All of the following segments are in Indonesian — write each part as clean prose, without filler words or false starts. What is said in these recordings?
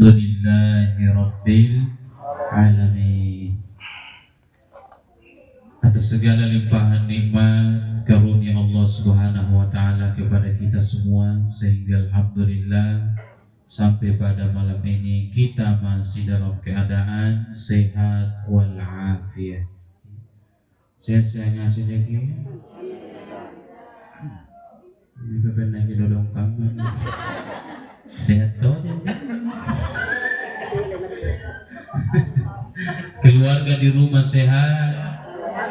Alhamdulillahi Rabbil Alamin. Atas segala limpahan nikmat karunia Allah Subhanahu wa Ta'ala kepada kita semua, sehingga alhamdulillah sampai pada malam ini kita masih dalam keadaan sehat walafiat. Sehat-sehat ngasih lagi. Ini beban lagi dodong kamu. Sehat toh. Keluarga di rumah sehat.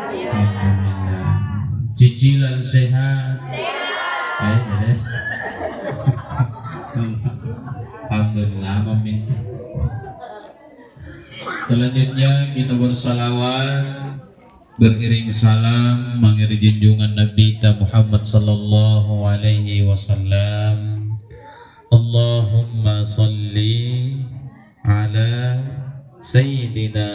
Alhamdulillah. Cicilan sehat. Alhamdulillah. Amin. Selanjutnya kita bersalawat, beriring salam, mengiring junjungan Nabi kita Muhammad sallallahu alaihi wasallam. Allahumma salli ala Sayyidina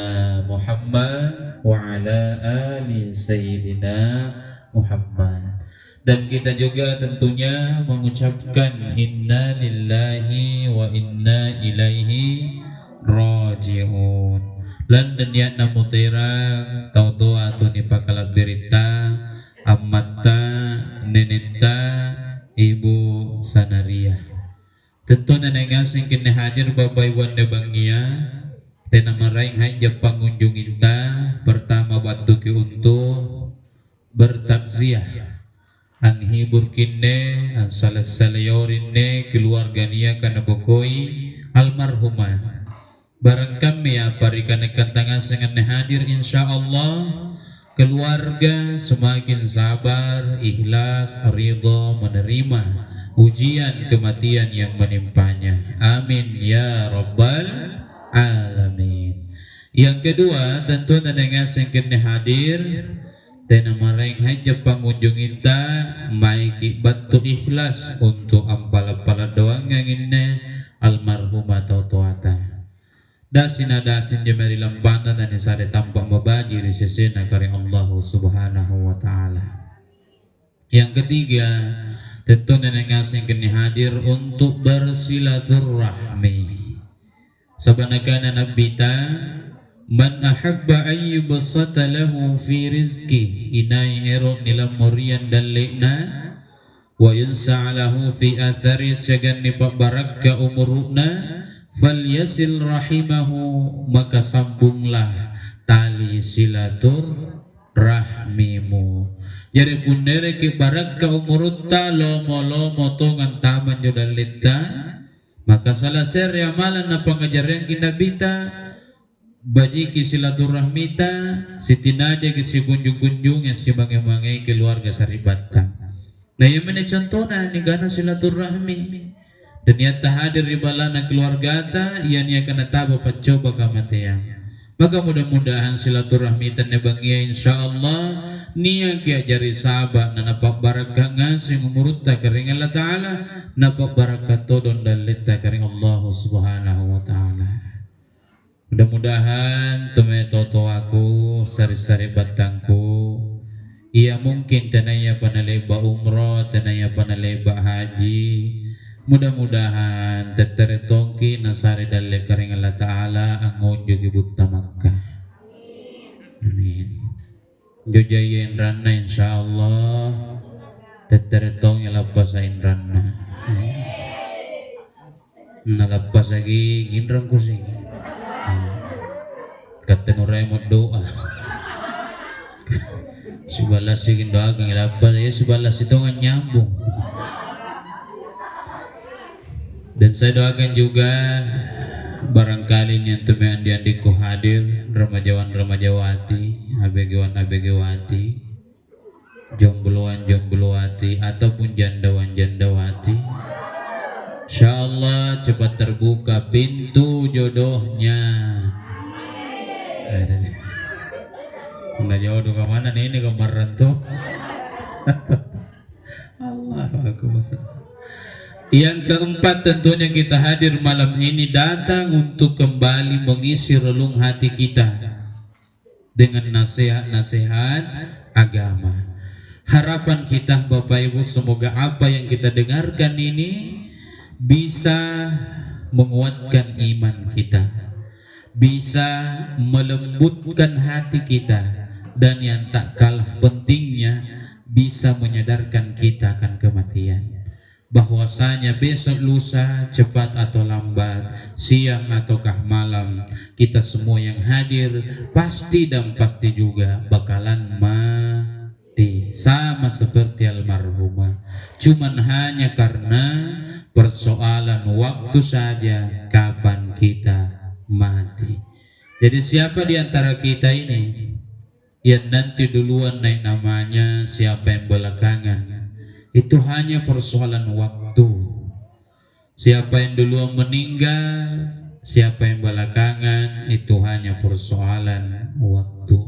Muhammad wa ala ali Sayyidina Muhammad. Dan kita juga tentunya mengucapkan inna lillahi wa inna ilaihi raji'un. Lan niat namu terang tau atau ni pakala berita amata neneta ibu Sanaria. Tentu nenengasing kini hadir bapak ibu anda bangia tena maraing hanya pengunjung kita pertama batu ke untuk bertakziah ang hibur kini ang salas-salayorinne keluarga niya kana bokoi almarhumah. Barang kami ya parikan tangan sengan hadir insyaallah keluarga semakin sabar, ikhlas, ridha menerima ujian kematian yang menimpanya. Amin ya rabbal alamin. Yang kedua tentu dengan sengkene hadir dan maraing hanya pengunjung kita maiki batu ikhlas untuk ampala-pala doang yang ini almarhumah tautuata. Dasin jemari lampana dan sare tampak mabaji risesena kari Allah subhanahu wa ta'ala. Yang ketiga tentu dengan sengkene hadir untuk bersilaturahmi. Sabanakana nabita man ahabba ayyubsata lahu fi rizki inai erot nilam murian dan lekna wa yunsa lahu fi athari segan nipak barakka umuruna falyasil rahimahu maka sambunglah tali silatur rahmimu. Jadi punere ki barakka umurutta lomo-lomo tongan taman jodalita maka salah seri amalan na pengajaran kinabita baji ki silaturahmita sitinaja ki si kunjung-kunjung yang si mangai-mangai keluarga saribata. Nah yang mana contohnya ni gana silaturahmi dan nyata hadir di balana keluarga ta ia ni akan taba pacoba kamatea. Maka mudah-mudahan silaturahmi tanne bangia insyaallah niya ki ajari sahabat na napak barakah ngasih umurutta kering Allah Ta'ala napak barakah todon dalita kering Allah subhanahu wa ta'ala. Mudah-mudahan tume toto aku sari-sari batangku ia mungkin tanaya panaleba umrah tanaya panaleba haji mudah-mudahan teteretongki nasari dalle kering Allah Ta'ala angonjo gibutta Makkah. Amin. Jojayen ranna insyaallah teteretong lapas sain ranna. Nalapas lagi ginrang kursi. Kata nurai mau doa. Sebalas sigin doa kang lapas ya sebalas itu nggak nyambung. Dan saya doakan juga barangkali yang teman diandiku hadir remajawan-remajawati, abegawan-abegawati, jombloan-jomblowati ataupun jandawan-jandawati. Insyaallah cepat terbuka pintu jodohnya. Udah jodoh ke mana nih ini kemarin tuh. Allahu Akbar. Yang keempat tentunya kita hadir malam ini datang untuk kembali mengisi relung hati kita dengan nasihat-nasihat agama. Harapan kita Bapak Ibu semoga apa yang kita dengarkan ini bisa menguatkan iman kita, bisa melembutkan hati kita, dan yang tak kalah pentingnya bisa menyadarkan kita akan kematian, bahwasanya besok lusa cepat atau lambat, siang ataukah malam, kita semua yang hadir pasti dan pasti juga bakalan mati, sama seperti almarhumah. Cuman hanya karena persoalan waktu saja kapan kita mati. Jadi siapa di antara kita ini yang nanti duluan naik namanya, siapa yang belakangan, itu hanya persoalan waktu. Siapa yang duluan meninggal, siapa yang belakangan, itu hanya persoalan waktu.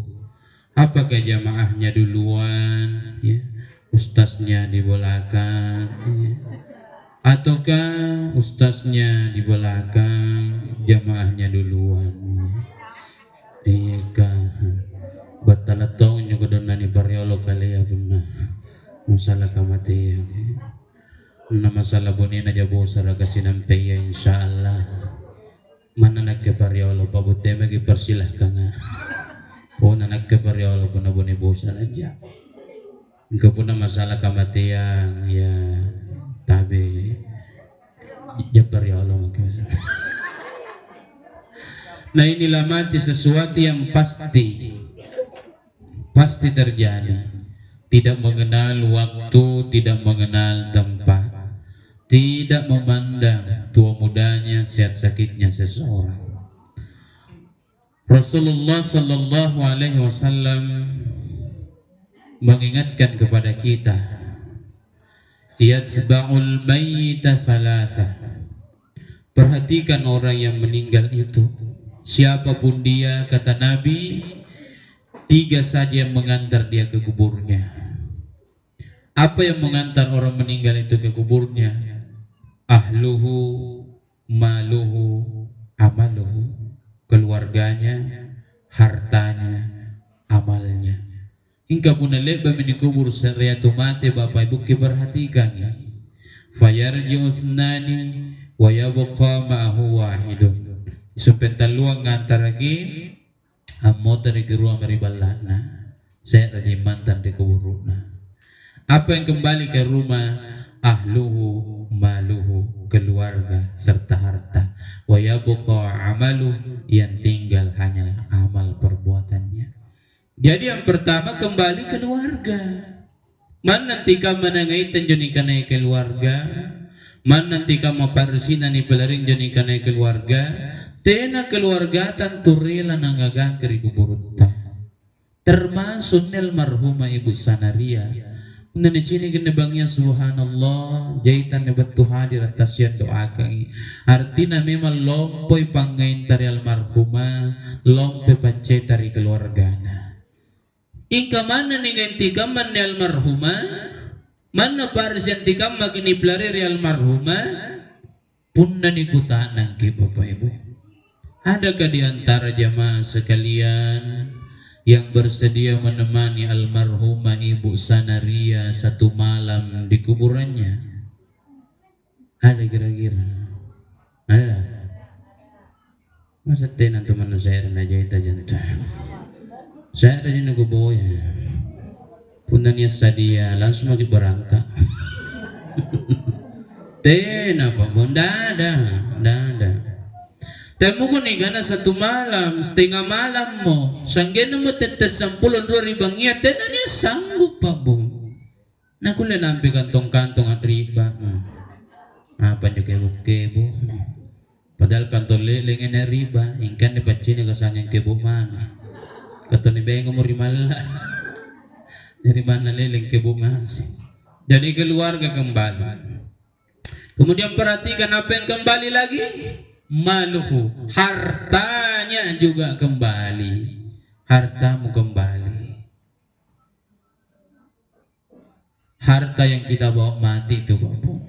Apakah jamaahnya duluan, ya, ustaznya di belakang, ya, ataukah ustaznya di belakang, jamaahnya duluan? Iya kah? Batala tahu juga donani pariolo kali ya benar. Masalah kematian. Na masalah bunina jabo sara kasinampe ya insyaallah. Mana nak ke pariolo pabute bagi persilahkan. Oh nak ke pariolo pun abone bosan aja. Engkau pun masalah kematian ya tabe ya pariolo mungkin. Nah inilah mati sesuatu yang pasti terjadi, tidak mengenal waktu, tidak mengenal tempat, tidak memandang tua mudanya, sehat sakitnya seseorang. Rasulullah sallallahu alaihi wasallam mengingatkan kepada kita, yatsba'ul mayyita thalatha. Perhatikan orang yang meninggal itu, siapapun dia, kata Nabi, 3 saja yang mengantar dia ke kuburnya. Apa yang mengantar orang meninggal itu ke kuburnya? Ahluhu, maluhu, amaluhu. Keluarganya, hartanya, amalnya. Hingga pun leba di kubur seriatu mati, Bapak Ibu perhatikan ya. Fayarji'u thnani wa yabqa ma'ahu wahidun. Sepentaluang ngantar lagi ammo dari keruang maribalana, saya tadi mantan di kuburuna. Apa yang kembali ke rumah? Ahluhu, maluhu, keluarga serta harta. Wa yabqa amalu, yang tinggal hanyalah amal perbuatannya. Jadi yang pertama kembali keluarga. Man nanti ka manangaitan joni kanai keluarga, man nanti ka maparsinan ni pelaring joni kanai keluarga. Tena keluarga tantu rela nangagang keri kuburutta, termasuk nel marhumah Ibu Sanaria. Nani cini kene bangnya subhanallah, jahitan ne betu hadir atas yang doakan. Artinya memang lompoi pangain tari almarhumah, lompoi pancai tari keluargana. Ika mana nih ganti kaman ne almarhumah, mana paris yang tikam magini pelari almarhumah, pun nani kutanang ki Bapak Ibu. Adakah di antara jamaah sekalian yang bersedia menemani almarhumah Ibu Sanaria 1 malam di kuburannya? Ada kira-kira? Ada? Masa tenan teman saya rena jahita jantah. Saya ada di naguboya. Punanya sadia langsung lagi berangkat. Tena apa? Nggak ada. Temu ko ni gana 1 malam, setengah malam mo. Sanggen mo tetes 10 2,000 niya, tenan niya sanggup pa bo. Nakula nampi kantong-kantong at riba. Apa nyo kebo-kebo. Padahal kantong leleng na riba, ingkan ni pacini kasanyang kebo mana. Kato ni bengo mo rimala. Dari mana leleng kebo ngasih. Jadi keluarga kembali. Kemudian perhatikan apa yang kembali lagi? Maluhu, hartanya juga kembali. Hartamu kembali. Harta yang kita bawa mati itu Bapak,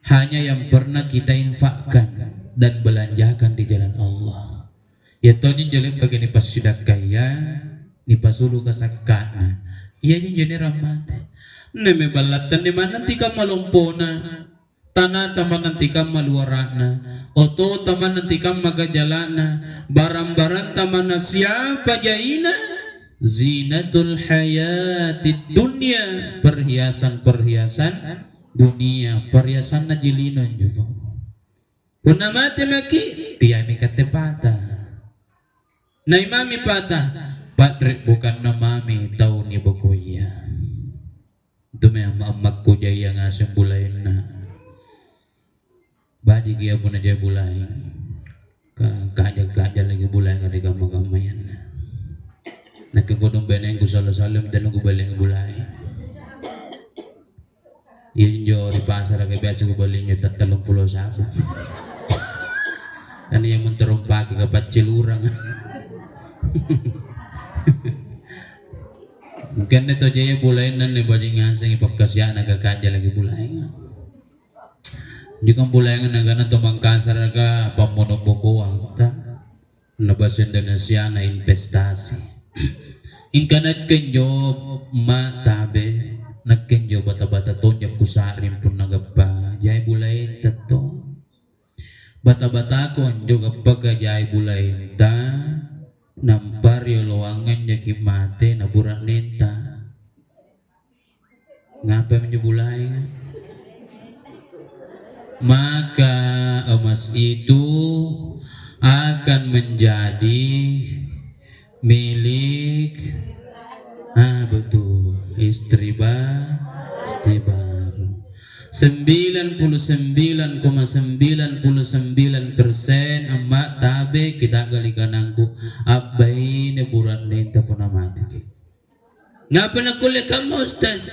hanya yang pernah kita infakkan dan belanjakan di jalan Allah. Ya tonya jelek begini pas sudah kaya, ni pasulu kasakana. Iya ni jadi ramate. Neme balatan di mana tika malompona. tanah taman nanti kam maluarana, oto taman nanti kam magajalana, barang-barang taman na siapa jaina, zinatul hayati dunia, perhiasan-perhiasan dunia, perhiasan na jilinan juga. Puna mati maki, tiami katepata. Na imami pata, Patrick bukan namami tahu ni bokoya. Itu memang amak ko jaya nga siyang bulayin na badi kaya po na jaya bulayin kajag-kajag lagi bulayin nga di gamagamayan nagkagudong beneng ko salam-salam dan ko baling bulayin yun jo ripasa ra kay biasa ko balin nyo 30 sabo ano yung muntarong pagi kapat cilurang mungkin itu jaya bulain nan ibadi ngaseng ipagkasya nagkakadya lagi bulain juga bulain na ganan tumang kasar ka pamunok buko ta nabas Indonesia na investasi inkanat kenyo matabe nagkenyo bata-bata tonyap kusarin pun nagapa jaya bulain tato bata-bata ko juga pagka jaya bulain ta nampar yo loangan nya kimate na burak nenta ngapa menyebulai maka emas itu akan menjadi milik betul istri baru 99,99% emak tabe kita galikan angku abai ne burat nenta puna mati ngapa nak kuliah kamu ustaz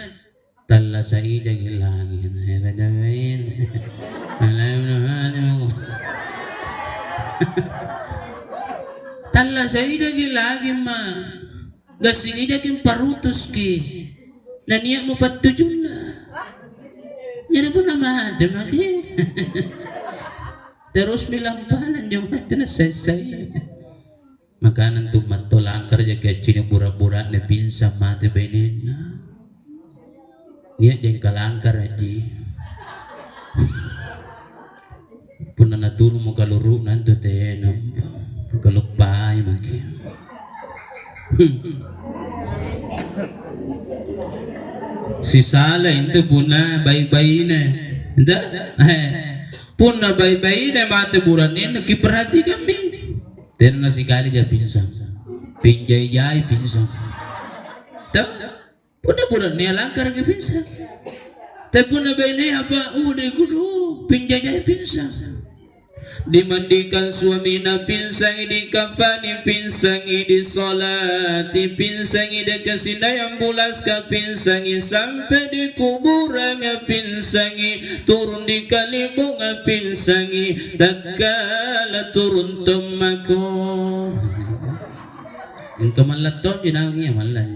talla saida gilangin era jamin talla saida gilangin ma gasing ija kim parutus ki naniak mo patujuna jadi pun nama ada maki terus bilang palan jemaat na selesai makanan tu matolang kerja kecil pura-pura ne pinsa mati benina dia jengkal angkar aji pun na turun mo kaluru nanto te kalupai maki si sala itu puna baik-baik na puna baik-baik na mati buranin kiperhati kami dan nasi kali dia pinsang pinjai-jai pinsang tak puna buranin langkar ke pinsang tapi puna baik apa udah kudu pinjai-jai pinsang dimandikan suaminya pinsangi di kafani pinsangi di solati pinsangi di kesindayang bulas ke pinsangi sampai di kuburan pinsangi turun di kalibung pinsangi tak kala turun temaku yang kemalaton jinangi malan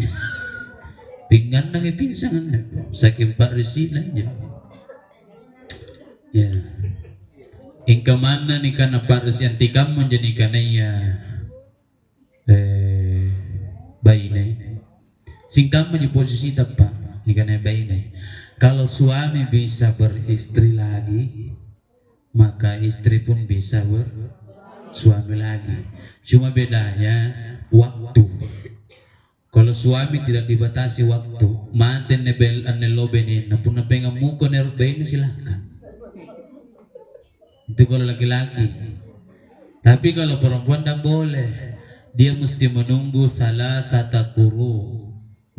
pinggan nangi pinsangan sakit pak resilan ya ingka mana ni kana pares yang tikam menjadikan ya bayi ni singkam di posisi tepat ni kana bayi ni kalau suami bisa beristri lagi maka istri pun bisa bersuami lagi cuma bedanya waktu kalau suami tidak dibatasi waktu manten nebel anelobenin na pun pengamuko nerbein silakan itu kalau laki-laki tapi kalau perempuan tak boleh dia mesti menunggu salah satu kuru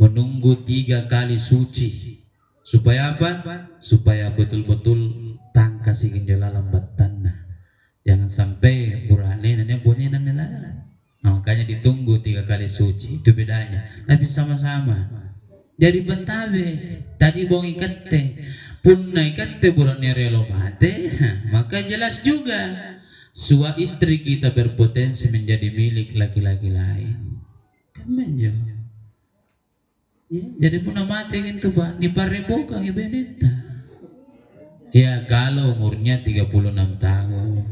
menunggu 3 kali suci supaya apa? Supaya betul-betul tangkas ingin jala lambat tanah jangan sampai burane dan yang bunyi dan nilai makanya ditunggu 3 kali suci itu bedanya tapi sama-sama jadi bentabe tadi bong ikate pun naikat teburan relo mate maka jelas juga istri kita berpotensi menjadi milik laki-laki lain kemenjo ya, jadi pun mati gitu pak di parebokang ibeneta ya kalau umurnya 36 tahun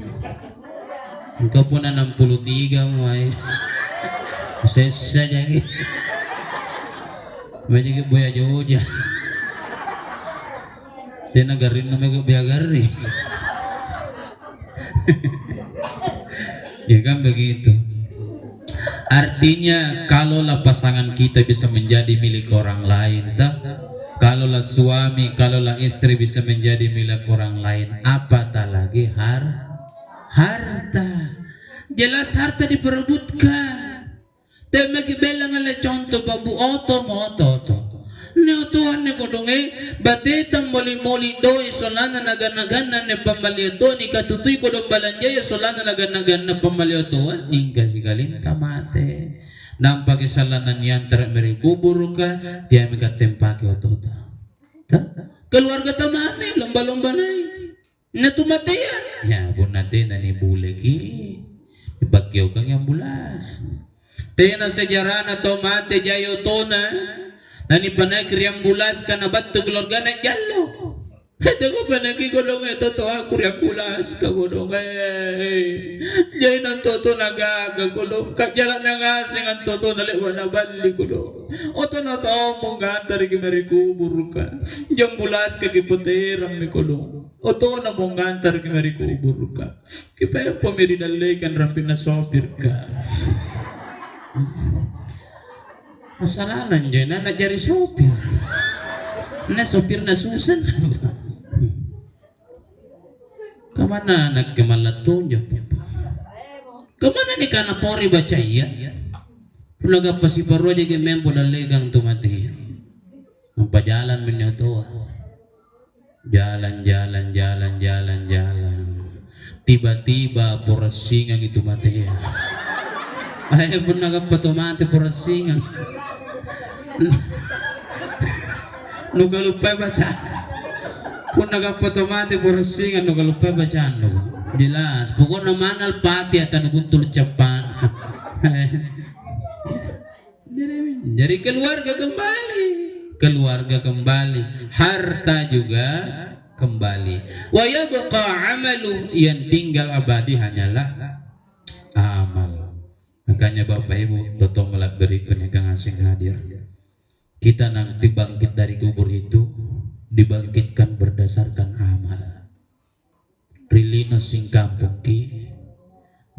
engkau pun 63 mulai sesa jadi banyak boya joja Dia nagarin namanya biagari. Ya kan begitu. Artinya kalaulah pasangan kita bisa menjadi milik orang lain, kalaulah suami, kalaulah istri bisa menjadi milik orang lain, apatah lagi harta. Jelas harta diperebutkan. Dan bagi belang ala contoh babu oto ne otoan ne kodonge batetam moli doi solana nagan-nagan ne pamalioto ni katutui kodong balanja ya solana nagan-nagan na pamalioto hingga sigalin kamate nampak kesalahan yang termeri kubur ka dia mika tempake oto keluarga tamame lomba-lomba nai na tumatea ya pun nate nani buleki ibagyo kang yang bulas tena sejarah na tomate jayo tona nani panay kriam bulas ka na ba't keluarga na jalo ito ko panay kigulong ito to ako kriam bulas ka gulong jay ng toto nagagagulong kadyala na nga sing ang toto naliwa na bali gulong o to na to mong gantar kimarikubur ka yung bulas ka kiputirang ni gulong o to na mong gantar kimarikubur ka kipaya pamirinalay kan ramping na sopir ka masalanan dyan na najari sopir na sopir na susan kamana nagkamalaton dyan kamana ni kanapori baca iya pulaga pasiparo di gemempo dalegang tumati ang pajalan minyo to jalan tiba-tiba porasingang itu mati ay pun nagapatumati porasingang nugalupay baca pun nagapatumati porasingang nugalupay bacaan no jelas pokok naman alpati at nuguntul capan jadi keluarga kembali harta juga kembali wa yabqa amalu yang tinggal abadi hanyalah amal. Makanya Bapak Ibu toto melak berikan yang asing hadir kita nanti bangkit dari kubur itu dibangkitkan berdasarkan amal rilino sing kampung ki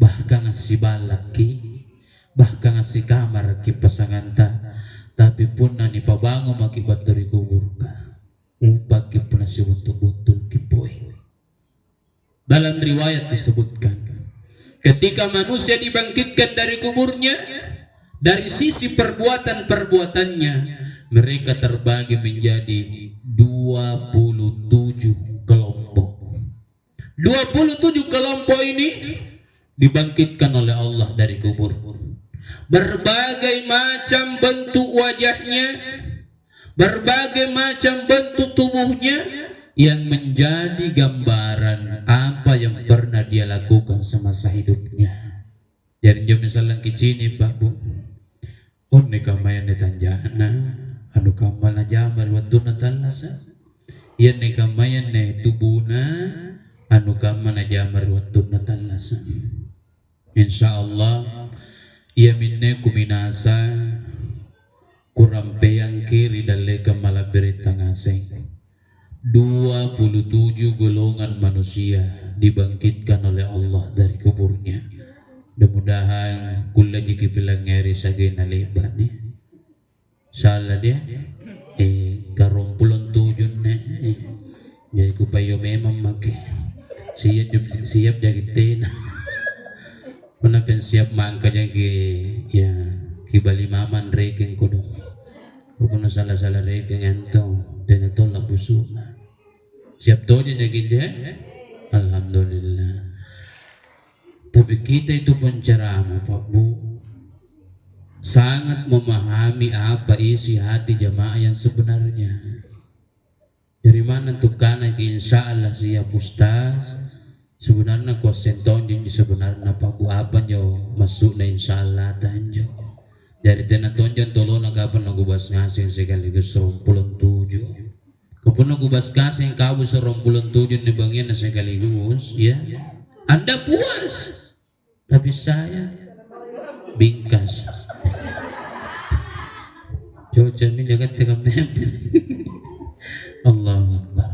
bahkan ngasih balak ki bahkan ngasih kamar ki pasangan tapi pun nani pabango makibat dari kubur ka upah ki pun nasi buntul ki poe dalam riwayat disebutkan ketika manusia dibangkitkan dari kuburnya dari sisi perbuatannya mereka terbagi menjadi 27 kelompok 27 kelompok ini dibangkitkan oleh Allah dari kubur berbagai macam bentuk wajahnya berbagai macam bentuk tubuhnya yang menjadi gambaran apa yang pernah dia lakukan semasa hidupnya. Jadi dia misalnya kicini Pak Bu, oh nekamayan netanjana, anu kamal na jamar waktu natalasa, ya nekamayan ne tubuna, anu kamal na jamar waktu natalasa. Insya Allah, ia minne kuminasa kurampeang kiri dalle kamala berita ngaseng. 27 golongan manusia dibangkitkan oleh Allah dari kuburnya. Mudah-mudahan kula jiki pilang ngeri sagay na leban ni. Salah dia karompulon tujuh na jadi kupayo memang make siap jagitin. Puna pen siap mangka jagi ya kibali maman reking kudu. Puna salah reking ento dan tolak busuk. Siap tonya nyagin dia alhamdulillah tapi kita itu penceramah Pak Bu sangat memahami apa isi hati jamaah yang sebenarnya dari mana tuh karena insya Allah siap ustaz sebenarnya kuasenton yang sebenarnya Pak Bu apa nyo masuk na insya Allah tanjo dari tenan tonjon tolong kapan nagubas ngasih sekaligus 27 kapun nagubas kasih kau 27 ni bangyan na sekaligus ya Anda puas tapi saya bingkas cuaca ini jagat tengah mempel Allahu Akbar.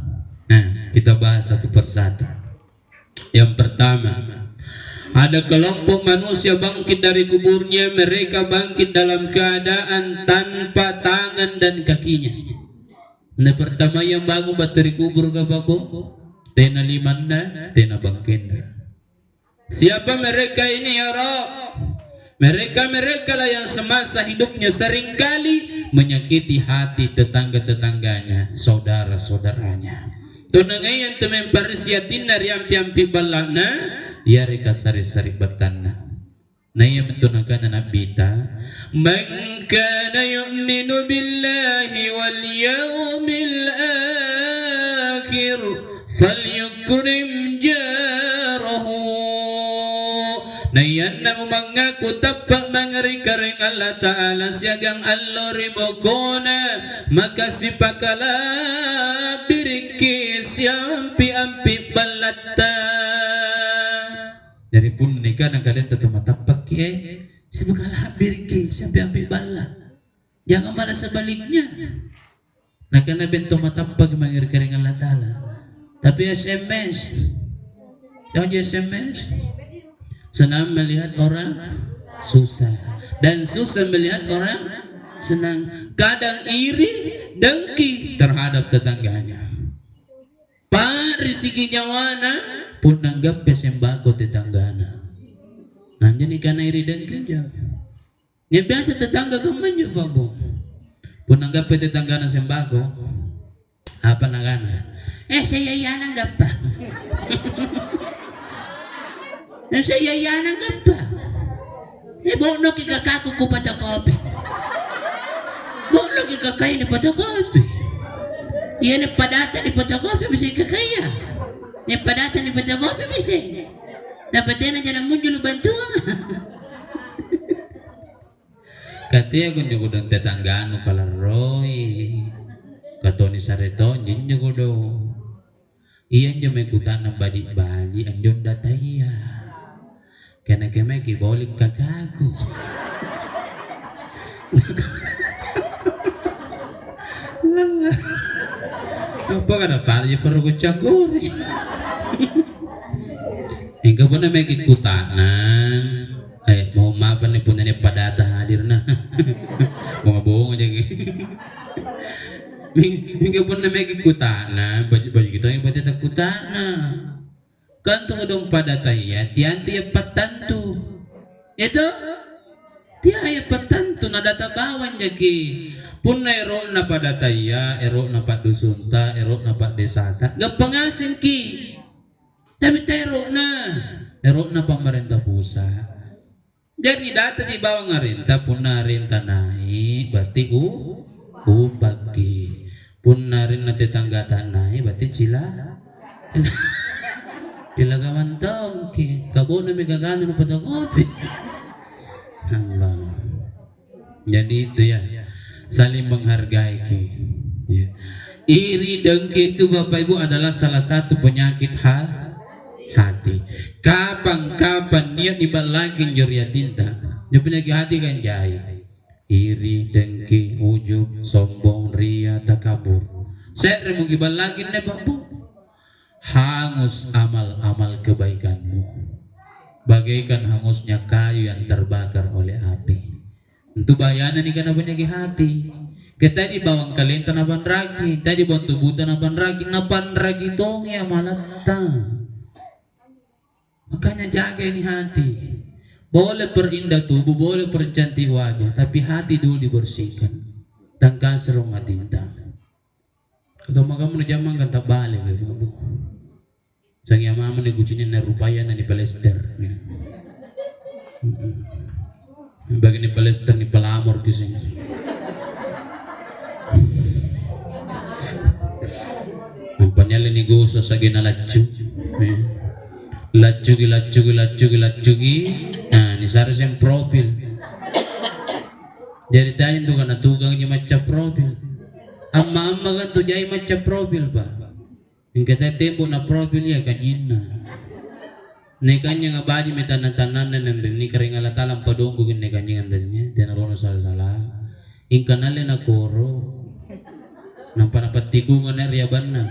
Nah Kita bahas satu persatu. Yang pertama, ada kelompok manusia bangkit dari kuburnya. Mereka bangkit dalam keadaan tanpa tangan dan kakinya. Nah, pertama yang bangun dari kubur ke babu, tena limanna, tena bangkitna. Siapa mereka ini ya Rob? Mereka lah yang semasa hidupnya seringkali menyakiti hati tetangga-tetangganya, saudara-saudaranya. Tunangayan temen parisiatin dari ampi-ampi balana, ya reka sari-sari batana. Nah yang mentunangkan Nabi ta, man kana yu'minu billahi wal yawmil akhir falyukrim jarahu. Nayan na mengaku tapak mengeri-kering Allah Ta'ala siagang Allah ribokona maka sipakala birikis ampi-ampi balata. Dari pun nikah dan kalian tetap matapak sipakala birikis ampi-ampi bala. Jangan malah sebaliknya. Nah karena bentuk matapak mengeri-kering Allah Ta'ala. Tapi SMS, jangan SMS. Senang melihat orang susah dan susah melihat orang senang. Kadang iri dengki terhadap tetangganya. Pak risikinya wana pun nanggap sembako tetanggana. Nah jadi karena iri dengki jauh. Ya biasa tetangga kamu juga bu. Pun nanggap tetanggana sembako. Apa nagana? Saya yanang dapat. Saya yanang apa? Bono kika kaku ku fotokopi. Bono kika kaya ni fotokopi. Iya ni padata ni fotokopi mesti kakaya. Ni padata ni fotokopi mesti. Dapat dia na jangan muncul bantuan. Katanya kung juga dong tetanggano palaroy. Katoni sareton jinyo ko do. Iyan jo may kutan ng bali-bali anjon dataya. Kena kemai kibolik kakakku. Apa kada pali perlu cakuri. Hingga pun may kikutanan. Mau maafan ni punya ni padata hadir na. Mau bohong aja gitu. Hingga pun may kikutanan. Baju kita yang buat kutana. Kantung dong pada taya, tiang tiap patantu, itu tiap patantu nada tabawan jaki, pun ero na pada taya, ero na pak dusunta, ero na pak desata, gak pengasing ki, tapi ero na pemerintah pusat, jadi data di bawah ngarintah pun narintah naik, berarti upaki, pun narin na tetangga tanai, berarti cila. Dilagawan tongki, kabo na may gagano na fotokopi. Allah. Jadi itu ya, saling menghargai ki. Ya. Iri dengki itu Bapak Ibu adalah salah satu penyakit hati. Kapan-kapan dia dibalakin juriya tinta, dia penyakit hati kan jai. Iri, dengki, ujub, sombong, ria, takabur. Saya mau dibalakin nih Bapak. Hangus amal-amal kebaikanmu bagaikan hangusnya kayu yang terbakar oleh api. Itu bayana nih karena penyakit hati. Kita di bawang kalian tanapan ragi, tadi bawang tubuh tanapan ragi tong ya malata. Makanya jaga ini hati. Boleh perindah tubuh, boleh percantik wajah, tapi hati dulu dibersihkan. Tangkan serong tinta. Kamu jaman kan tak balik kamu. Sang mama ni kucingin na rupaya na ni palester. Bagi ni palester ni palamor kasi. Ang panyala ni gusto sa ginalatsu. Latsugi. Nah, ni saras yung profil. Jadi tadi tu kan natugang ni macam profil. Ang mama kan tu jay macam profil ba? Yung kata tempo na profil ya kanina. Ni kanya nga badi may tanan-tanan na nandini kari nga latalang padonggo ni kanya nga nandini. Tinarono salah-salah. Yung kanali na koro. nampak dapat tikungan ya banna.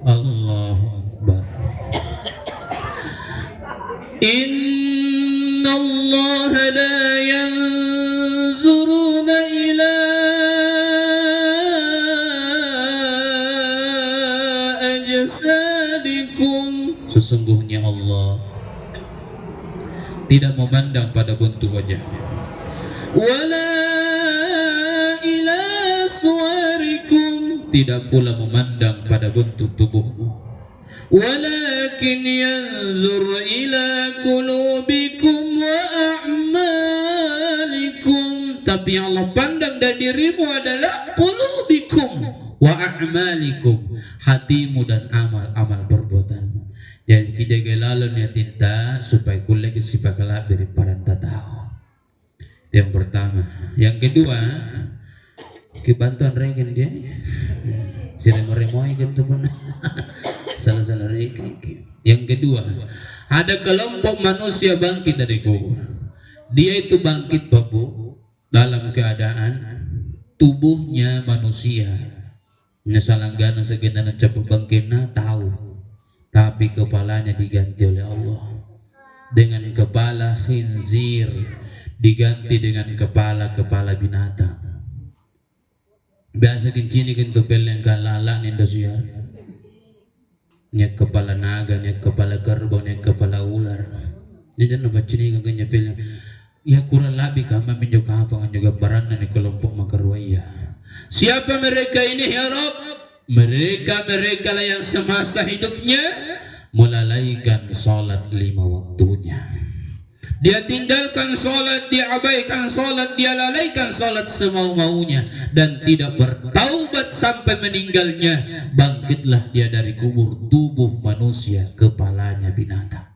Allahu Akbar. Inna Allah la yanzuruna ila ajsadikum. Sesungguhnya Allah tidak memandang pada bentuk wajahnya. Wala ila suwarikum, tidak pula memandang pada bentuk tubuhmu. Walakin yanzur ila qulubikum wa a'malikum, tapi yang Allah pandang dari dirimu adalah qulubikum wa a'malikum, hatimu dan amal-amal perbuatanmu. Jadi kita galalon ya tinta supaya kulle kesipakala beri paranta tahu. Yang pertama, yang kedua, kebantuan regen dia. Sira meremoi gitu pun. Salah-salah regen. Yang kedua, ada kelompok manusia bangkit dari kubur. Dia itu bangkit Bapak dalam keadaan tubuhnya manusia. Nyasalanggana segenana cepat bangkitna tahu. Tapi kepalanya diganti oleh Allah dengan kepala khinzir, diganti dengan kepala binatang. Biasa kincini kintu peleng kalala nindo siya. Nya kepala naga, nya kepala kerbau, nya kepala ular. Dia na bacini kaganya peleng. Ya kurang lebih kami menjauh kapangan juga barana ni kelompok makarwaya. Siapa mereka ini ya Rabb? Mereka lah yang semasa hidupnya melalaikan salat 5 waktunya. Dia tinggalkan salat, dia abaikan salat, dia lalaikan salat semau-maunya dan tidak bertaubat sampai meninggalnya. Bangkitlah dia dari kubur tubuh manusia, kepalanya binatang.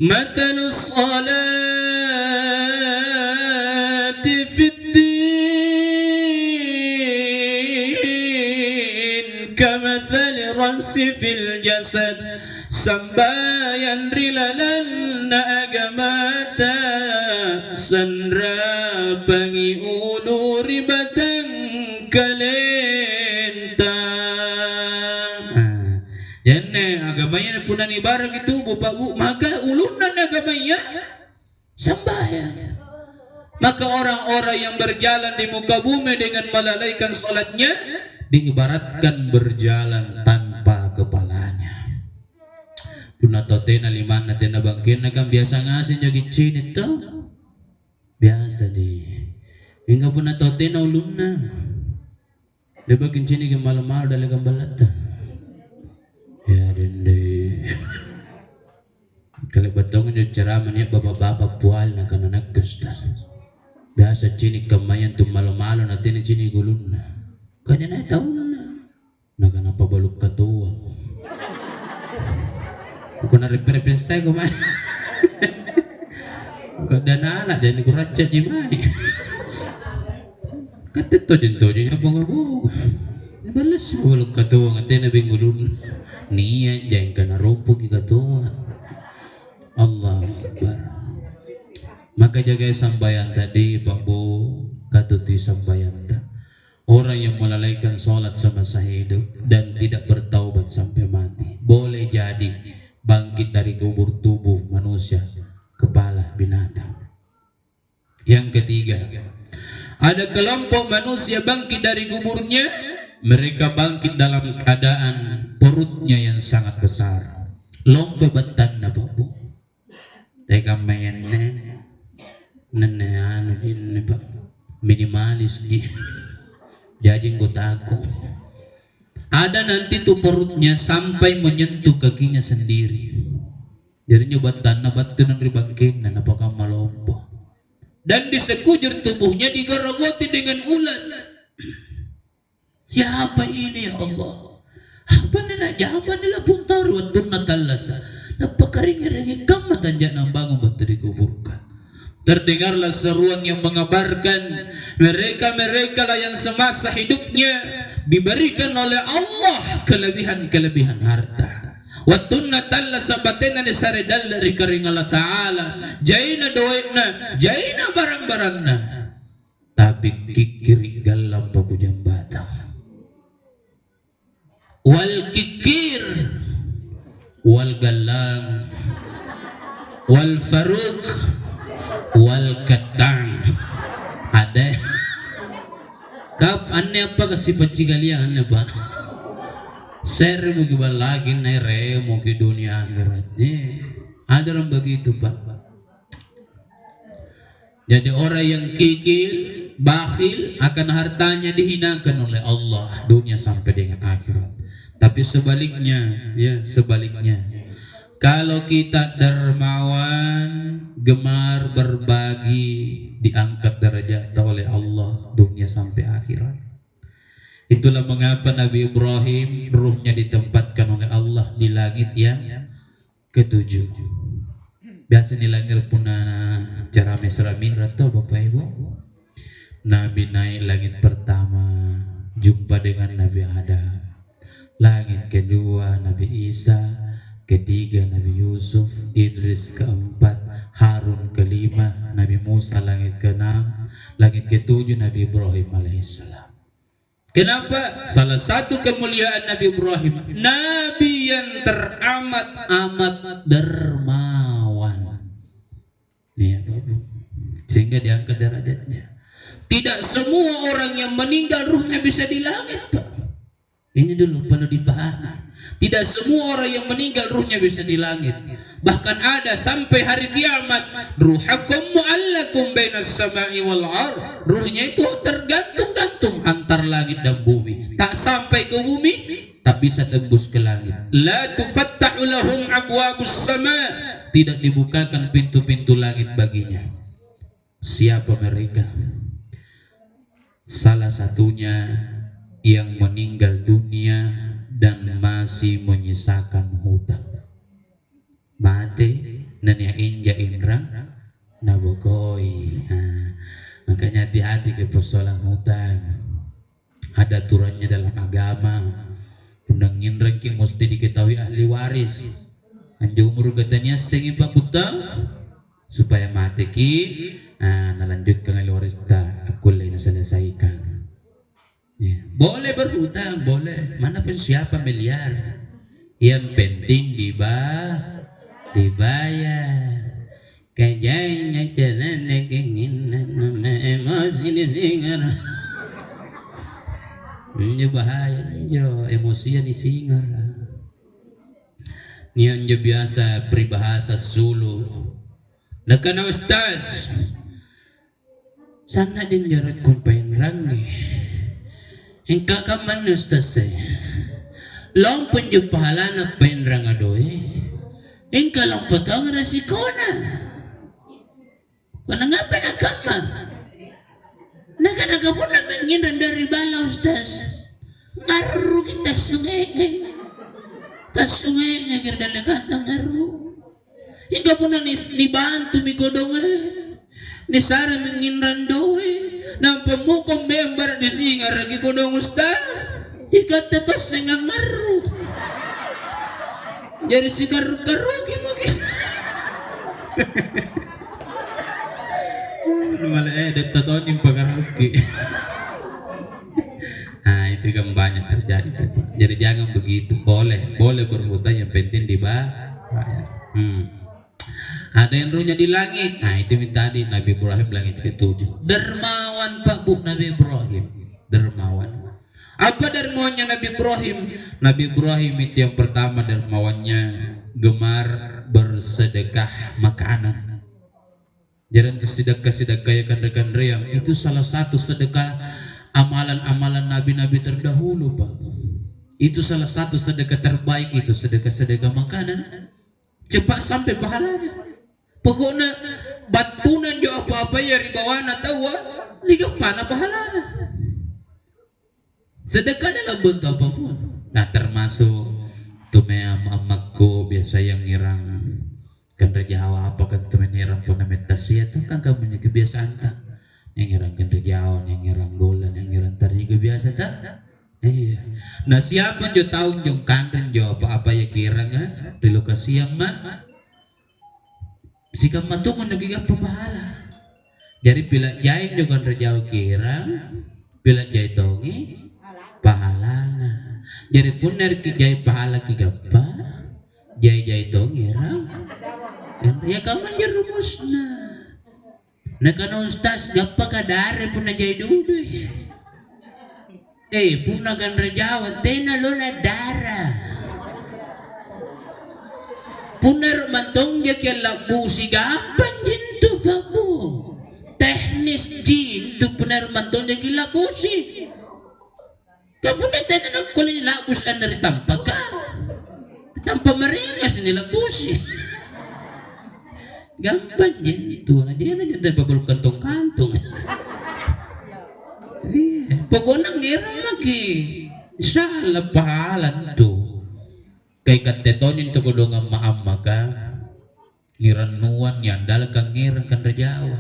Matalus salati fid kamathali rasi fil jasad, sambayan rilalan na agamata, sandra pangi ulu ribatang kalenta. Yan agamanya punan ibarat itu Bapak Bu, maka ulunan agamanya sambayan. Maka orang-orang yang berjalan di muka bumi dengan melalaikan salatnya diibaratkan berjalan tanpa kepalanya. Puna totena limana tena bangkin kan biasa ngasih jadi cini tuh biasa di hingga puna totena ulunna dia bagian cini ke malam-malam dalam gambalata ya dende kalau batongan yung ceramah niya bapak-bapak pual na kananak gustar biasa cini kamayan tuh malam-malam na tini cini gulunna kanya na tahu na kenapa baluk ketua bukan dari perpesai kau mah kau dan anak jadi kuracat jemai kata tu jento jadi apa ngabu balas baluk ketua ngatena bingulun niat jangan kena rumput ketua. Allah Akbar. Maka jaga sambayan tadi Pak Bu katuti sambayan tadi. Orang yang melalaikan sholat semasa hidup dan tidak bertaubat sampai mati boleh jadi bangkit dari kubur tubuh manusia, kepala binatang. Yang ketiga, ada kelompok manusia bangkit dari kuburnya. Mereka bangkit dalam keadaan perutnya yang sangat besar. Lompe batan na Bapak. Teka mayan na ini Pak minimalis gitu. Jadi nggotaku ada nanti tuh perutnya sampai menyentuh kakinya sendiri. Jadi nyoba tanah batu dan ribangkin dan apakah malompo dan di sekujur tubuhnya digerogoti dengan ulat. Siapa ini ya Allah? Apa nila jaman nila puntar waktu natalasa napakaringi-ringi kamat anjak nang bangun batu dikuburkan. Terdengarlah seruan yang mengabarkan mereka lah yang semasa hidupnya diberikan oleh Allah kelebihan harta. Wattunna talla sabatena ni saredal dari kering Allah Ta'ala jaina doaina jaina barang-barangna. tapi kikir galam baku jambatan. Wal kikir wal galang wal faruk wal katang ada kap aneh apa kasih pencigalian aneh pak share mau gimana lagi nere mau ke dunia akhirat ada orang begitu pak. Jadi orang yang kikir bakhil akan hartanya dihinakan oleh Allah dunia sampai dengan akhirat. Tapi sebaliknya, ya sebaliknya, kalau kita dermawan, gemar berbagi, diangkat derajat oleh Allah dunia sampai akhirat. Itulah mengapa Nabi Ibrahim ruhnya ditempatkan oleh Allah di langit yang ketujuh. Biasa di langit pun cara mesra mi'raj tuh Bapak Ibu. Nabi naik langit pertama jumpa dengan Nabi Adam. Langit kedua Nabi Isa, ketiga Nabi Yusuf, Idris keempat, Harun kelima, Nabi Musa langit keenam, langit ketujuh Nabi Ibrahim alaihissalam. Kenapa? Salah satu kemuliaan Nabi Ibrahim, Nabi yang teramat dermawan. Nih Bapak, sehingga diangkat derajatnya. Tidak semua orang yang meninggal ruhnya bisa di langit Pak. Ini dulu perlu dipahami. Tidak semua orang yang meninggal ruhnya bisa di langit. Bahkan ada sampai hari kiamat, ruhakum mu'allakum bainas sama'i wal ardh. Ruhnya itu tergantung-gantung antar langit dan bumi. Tak sampai ke bumi, tak bisa tembus ke langit. La tufattahu lahum abwabus sama'. Tidak dibukakan pintu-pintu langit baginya. Siapa mereka? Salah satunya yang meninggal dunia dan masih menyisakan hutang. Mati nanya inja inrang nabokoi. Makanya hati-hati ke persoalan hutang. Ada aturannya dalam agama. Undang inrang ki mesti diketahui ahli waris. Anjo umur katanya sengi pak hutang supaya mati ki nalanjutkan ahli waris ta aku lain selesaikan. Ya. Boleh berhutang, boleh. Mana pun siapa miliar. Yang penting dibayar. Kayaknya caranya keinginan emosi disingar. Ini bahaya, emosi disingar. Ini yang biasa peribahasa Sulu. Nah karena Ustaz, sana din jarak kumpain rangi. Engkau kaman Ustaz long penju pahala na penrang adoy engkau long potong resiko na kena ngapa na kama naga pun na menginran dari bala Ustaz ngaru kita sungai ngagir dalagata ngaru engkau pun na nibantu mi kodongan ni sara menginran doy nang pemukong member di singar lagi ko dong Ustaz ikat tetos sengang ngaru jadi si karugi mungkin malah detot yung pagarugi. Nah itu kan banyak terjadi tuh. Jadi jangan begitu, boleh berhutang yang penting dibayar. Ada yang ruhnya di langit. Nah itu tadi Nabi Ibrahim langit ketujuh. Dermawan Pak Bu Nabi Ibrahim. Dermawan. Apa dermawannya Nabi Ibrahim? Nabi Ibrahim itu yang pertama dermawannya gemar bersedekah makanan. Jangan sedekah ya kan yang itu salah satu sedekah amalan-amalan nabi-nabi terdahulu Pak. Itu salah satu sedekah terbaik itu sedekah makanan. Cepat sampai pahalanya. Pokoknya batunan jo apa-apa ya ribawana tahu liga pana pahalana. Sedekah dalam bentuk apapun. Nah termasuk tumeam amakku biasa yang ngirang kan rejawa apa kan tumen ngirang pun meditasi itu kan kamu kebiasaan tak. Yang ngirang kan rejawa, yang ngirang golan, yang ngirang tadi kebiasaan tak. Iya. Nah siapa jo tahu jo kanten jo apa-apa ya kirang di lokasi yang mah sikap matungan nagigang papahala. Jadi pila jai juga rejau kira, pila jai tongi pahalana. Jadi punar ki jai pahala ki gapa, jai tongi ra. Ya kaman rumusna. Nah kan ustaz gapa kadare pun jai dudu. Pun kan rejau tena lola darah. Punar mantong dia kaya labusi gapan jintu babu teknis jintu punar mantong dia kaya labusi kapunan tayo na kulay labus an naritampa ka tampa maringas nilabusi gapan jintu na dia na dyan tayo babal kantong-kantong pagunang ngira maki salah pahalan to kay katetonin to kudo nga maama ka ngiranuan yan dala kang ngirang kan rajawa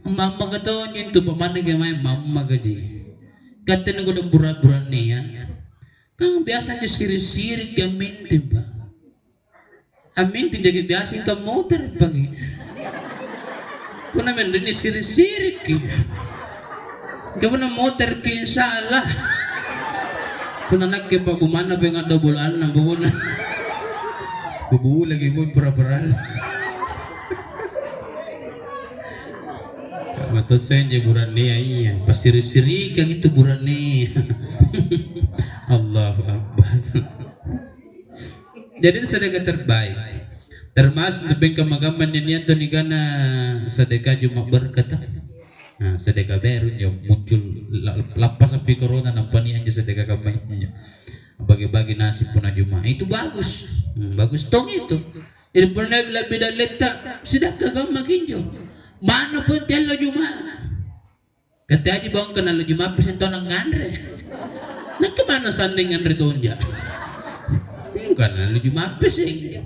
mama ka to yun to pamanig may mama ka di katen ko ng burat-burat niya kang biasa niyo siri-siri amin diba amin tidak biasa ka motor pagi kung naman rin siri-siri ki kaya na motor ki inshallah kung nanak kaya pa gumana pa yung adobolaan ng buwan na bubuo lagi mo yung para-paral matasen niya buran niya iya pasiri-siri kang ito buran niya Allahu Akbar jadi sedekah terbaik termasuk lebih kemagaman niya ito ni kana sedekah Jumat berkata nah, sedekah baru yang muncul lapas sampai corona nampaknya aja sedekah kampanye bagi-bagi nasi pun Jumat itu bagus bagus tong itu jadi pernah bila letak sedekah kampanye jo mana pun telo Jumat kata aja bang kenal Jumat persentuan ngandre nah kemana sanding ngandre tonja bukan lalu Jumat sih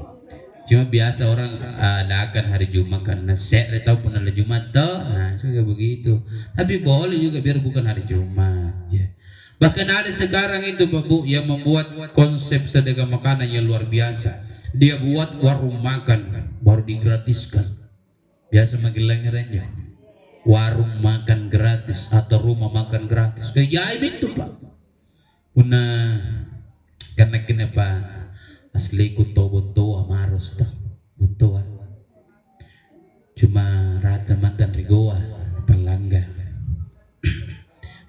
cuma biasa orang adakan hari Jumat karena saya tahu pun ada Jumat toh, nah juga begitu. Tapi boleh juga biar bukan hari Jumat. Ya. Bahkan ada sekarang itu Pak Bu yang membuat konsep sedekah makanan yang luar biasa. Dia buat warung makan baru digratiskan. Biasa menggelengerannya warung makan gratis atau rumah makan gratis. Kayak itu Pak. Punah karena kenapa? Asli ku to buntua marus ta buntua cuma rata mantan rigoa palangga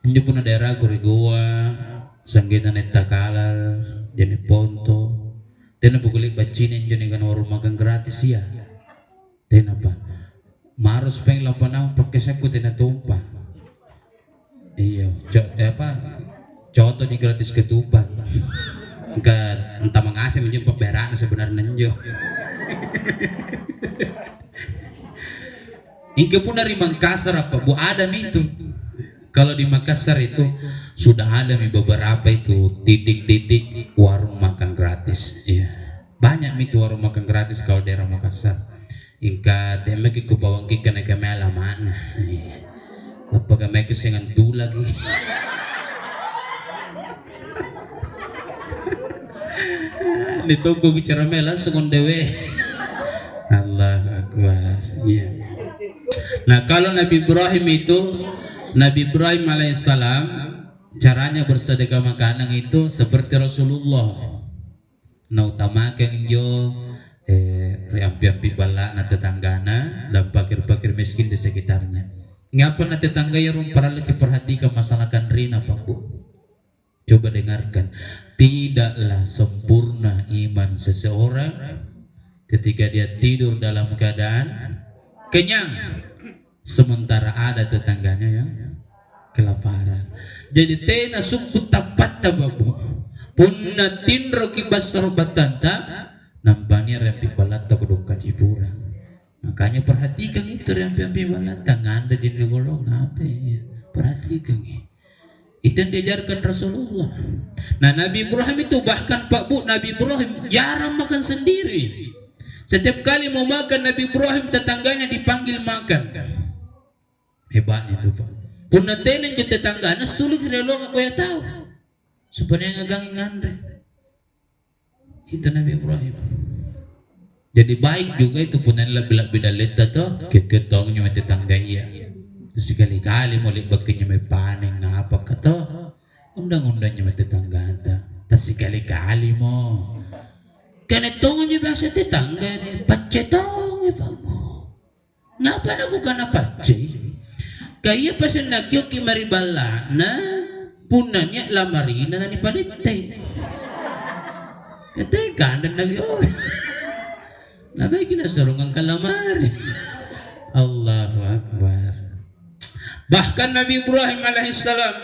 injo puna daerah ku rigoa sanggita netta kalal jene ponto tena pukulik bacine injo ni kan warung makan gratis ya tena apa marus peng lapanau pakai saku tena tumpah iya coto di gratis ketupat enggak entah mengasih menjumpa berana sebenarnya njo hingga pun dari Makassar apa Bu ada nih itu kalau di Makassar itu sudah ada nih beberapa itu titik-titik warung makan gratis ya banyak nih itu warung makan gratis kalau daerah Makassar hingga temek ke bawang kena kemela mana apa kami kesengan tu lagi ditunggu bicara langsung on dewe Allah Akbar ya. Nah kalau Nabi Ibrahim alaihissalam caranya bersedekah makanan itu seperti Rasulullah nah utamakan jo riampi-ampi bala na tetanggana dan pakir-pakir miskin di sekitarnya ngapa na tetangga ya para lagi perhatikan masalah kan rina Pak Bu coba dengarkan tidaklah sempurna iman seseorang ketika dia tidur dalam keadaan kenyang sementara ada tetangganya yang kelaparan jadi tena suku tapat tababu punna tinro kibas batanta nampaknya rempi balata kudung kacipura makanya perhatikan itu rempi balata nganda di negolong apa ya perhatikan ya itu yang diajarkan Rasulullah. Nah Nabi Ibrahim itu bahkan Pak Bu Nabi Ibrahim jarang makan sendiri. Setiap kali mau makan Nabi Ibrahim tetangganya dipanggil makan. Hebat itu Pak. Punna tenen ke tetangganya sulit relo aku ya tahu. Sebenarnya ngagangin ngandre. Itu Nabi Ibrahim. Jadi baik juga itu punya lebih bidalita tuh ketongnya mati tangga iya. Sekali-kali mau lihat baginya may paning na apa kata undang-undangnya mati tangga ta. Tas sekali-kali mo. Kaya tongan niya biasa tetangga ni pacetong iba mo. Ngapa na ko ka na pace? Kaya pa sa nagyo kimaribala na puna niya lamarina na ni palitay. Katay kanan nagyo. Nabay kinasarungang kalamar. Allahu Akbar. Bahkan Nabi Ibrahim alaihissalam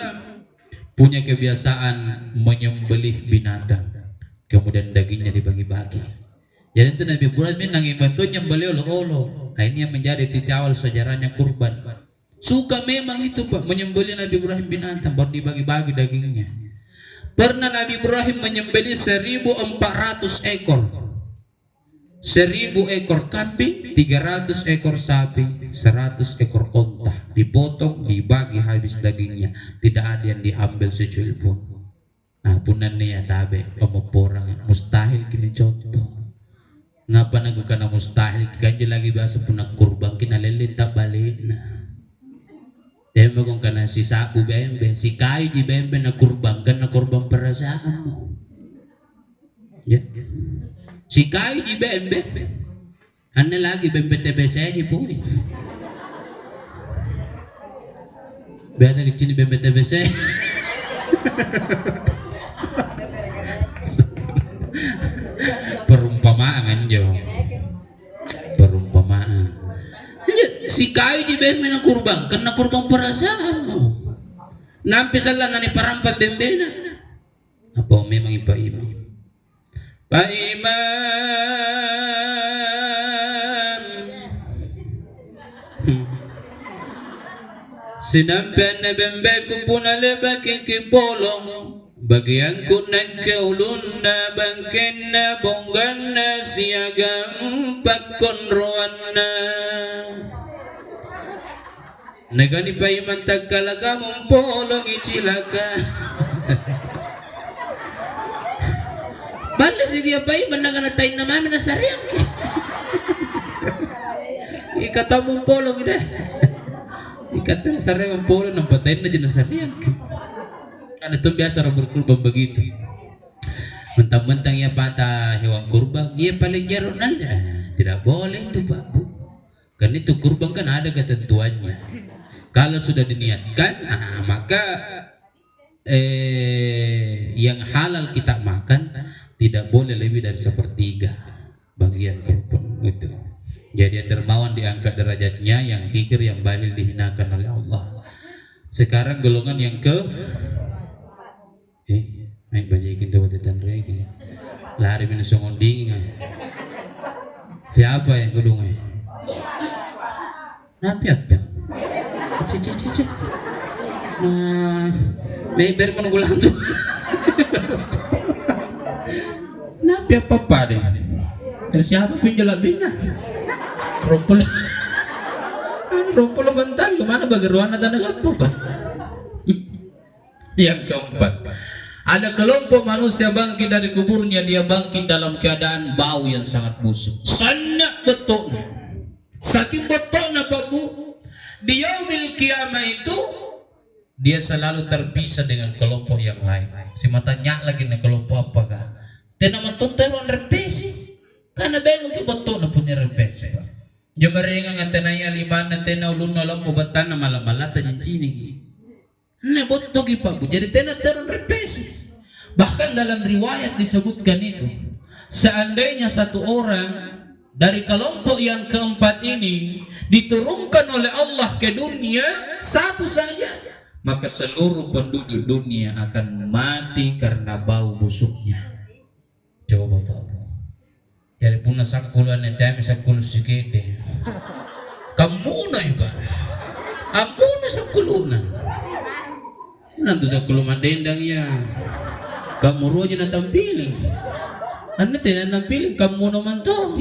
punya kebiasaan menyembelih binatang. Kemudian dagingnya dibagi-bagi. Jadi itu Nabi Ibrahim ini nanging bantu nyembelih olo-olo. Nah ini yang menjadi titik awal sejarahnya kurban. Suka memang itu Pak menyembelih Nabi Ibrahim binatang baru dibagi-bagi dagingnya. Pernah Nabi Ibrahim menyembelih 1.400 ekor. 1.000 ekor kambing, 300 ekor sapi, 100 ekor onta. Dipotong, dibagi habis dagingnya. Tidak ada yang diambil secuil pun. Nah punan niya tabe, pemeporang mustahil kini contoh. Ngapa nagu kana mustahil kanja lagi biasa punak kurban kina lelita balik na. Demo kung kana si sabu bembe, si kayu di bembe na kurban kan na kurban perasaan mo. Ya. Si kayu di bembe. Ano lagi bembe TBC di po eh. Biasa kecil bembe TBC. Perumpamaan jo. Perumpamaan. Si kayu di bembe na kurban, kena kurban perasaan mo. Nampi salah na ni parampat bembe na. Apa memang ipa-ima? Pak Imam. Sinampian na bembe ko punaleba kikipolong. Bagian ko nagkaulun na bangkin na bonggan na siyagang pagkonroan na. Nagani pa imantag kalaga mong polong ichilaka. Bala sige pa iman naganatay na mami na sariyang. Ikata mong polong ina. Ikata na sariyang polong ng patay na dyan na sariyang. Ano itong biasa orang berkurban begitu. Mentang-mentang ia patah hewan kurban, ia paling jarun anda. Tidak boleh itu Pak Bu. Kan itu kurban kan ada ketentuannya. Kalau sudah diniatkan, maka yang halal kita makan tidak boleh lebih dari 1/3 bagian kurban itu. Jadi yang dermawan diangkat derajatnya, yang kikir yang bahil dihinakan oleh Allah. Sekarang golongan yang ke main banyakin tuh tetan regi lari minus ngonding siapa yang kedua napi apa cici nah may berman gulang tuh napi apa deh terus siapa pinjala bina rumpul bentar kemana bagaruan ada apa pak. Yang keempat, ada kelompok manusia bangkit dari kuburnya, dia bangkit dalam keadaan bau yang sangat busuk. Sangat betul. Saking betulnya Pak Bu, di yaumil kiamah itu dia selalu terpisah dengan kelompok yang lain. Si matanya lagi nih kelompok apakah? Tena mentuteron repesi, karena belum betul punya repesi Pak. Jemarengan ngantenaya lima nantena ulun nolong mubatan na malam-malam tanya cini. Nebot togi Pak Bu, jadi tena teron repesi. Bahkan dalam riwayat disebutkan itu, seandainya satu orang dari kelompok yang keempat ini diturunkan oleh Allah ke dunia satu saja, maka seluruh penduduk dunia akan mati karena bau busuknya. Coba Bapak Bu, jadi punah sakuluan netami sakulu sikede. Kamu na juga, aku na sakuluna. Nanti sakulu mandendang ya. Kamu roja na tampilin. Anda tidak nampilin kamu naman to.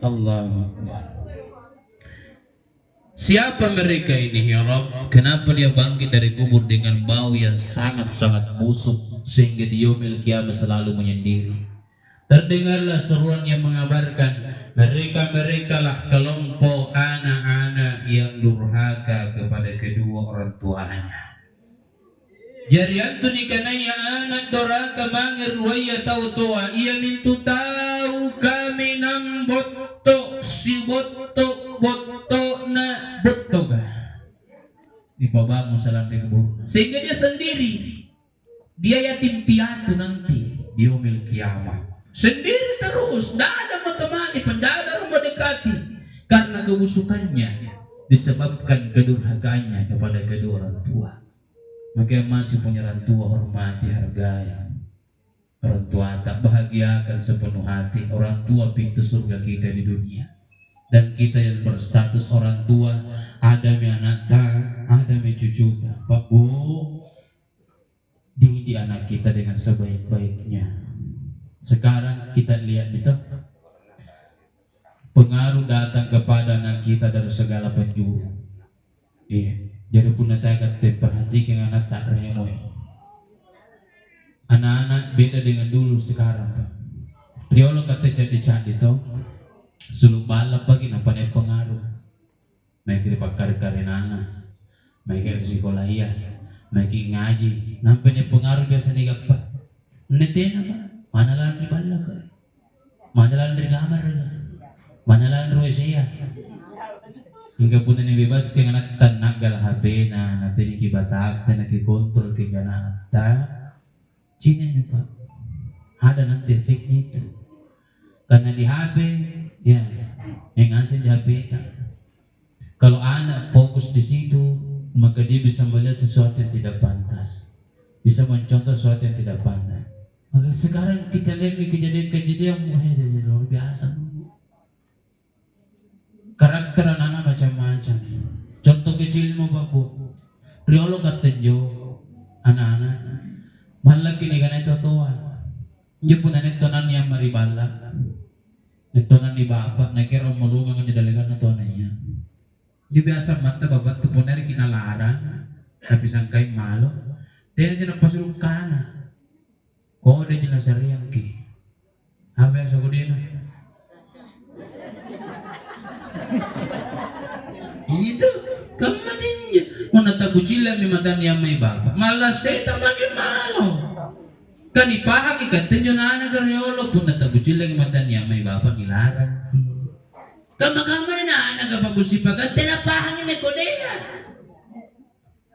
Allah. Siapa mereka ini ya Rabb? Kenapa dia bangkit dari kubur dengan bau yang sangat-sangat busuk sehingga di yaumil kiamat selalu menyendiri? Terdengarlah seruan yang mengabarkan mereka lah kelompok anak-anak yang durhaka kepada kedua orang tuanya. Jadi antu ni kanaya anak durhaka mangir waya tahu tua ia mintu tahu kami nang botok si botok na botok dipabangun salam di kebun sehingga dia sendiri dia yatim piatu nanti di yaumil kiamat. Sendiri terus, tidak ada menemani, tidak ada mendekati karena kebusukannya disebabkan kedurhakaannya kepada kedua orang tua. Maka masih punya orang tua hormati, hargai. Orang tua tak bahagiakan sepenuh hati. Orang tua pintu surga kita di dunia. Dan kita yang berstatus orang tua, ada anak tak, ada cucu tak. Pak Bu, didik anak kita dengan sebaik-baiknya. Sekarang kita lihat itu pengaruh datang kepada anak kita dari segala penjuru. Iya, jadi pun nanti akan perhatikan anak tak remoy. Anak-anak beda dengan dulu sekarang. Priolo kata candi-candi itu suluk balap bagi nampak pengaruh. Mereka dipakai karena mereka di sekolah iya, mereka ngaji. Nampaknya pengaruh biasa nih apa? Neten apa? Mana lahan di balak, mana lahan di kamar, mana lahan di saya. Hingga pun ini bebas dengan anak tanak gal HP na nanti dikibatas dan dikontrol ke anak ta. Cina ni pak, ada nanti efek itu. Karena di HP, ya, yang asal di HP tak. Kalau anak fokus di situ, maka dia bisa melihat sesuatu yang tidak pantas, bisa mencontoh sesuatu yang tidak pantas. Maka sekarang kita lihat kejadian-kejadian luar biasa. Karakter anak-anak macam-macam. Contoh kecil mau Pak Bu. Riolo katenjo anak-anak. Malah kini kan itu tua. Dia pun anak tonan yang maribala. Tonan di bapak nak kira mulungan di dalegan tonanya. Dia biasa mata babat tu pun dari kinalarang. Tapi sangkai malu. Dia jangan pasulung kana. Kau ada jelas yang ki, apa yang saya kudina? Itu kemaninya, mana tak kucila mimatan yang may bapak, malas saya tak bagi malu. Kan ipahag ikat tenyo na anak karyolo pun tak kucila mimatan yang may bapak nilarang. Kamagama na anak kapag usipagan, tinapahang ini kodea.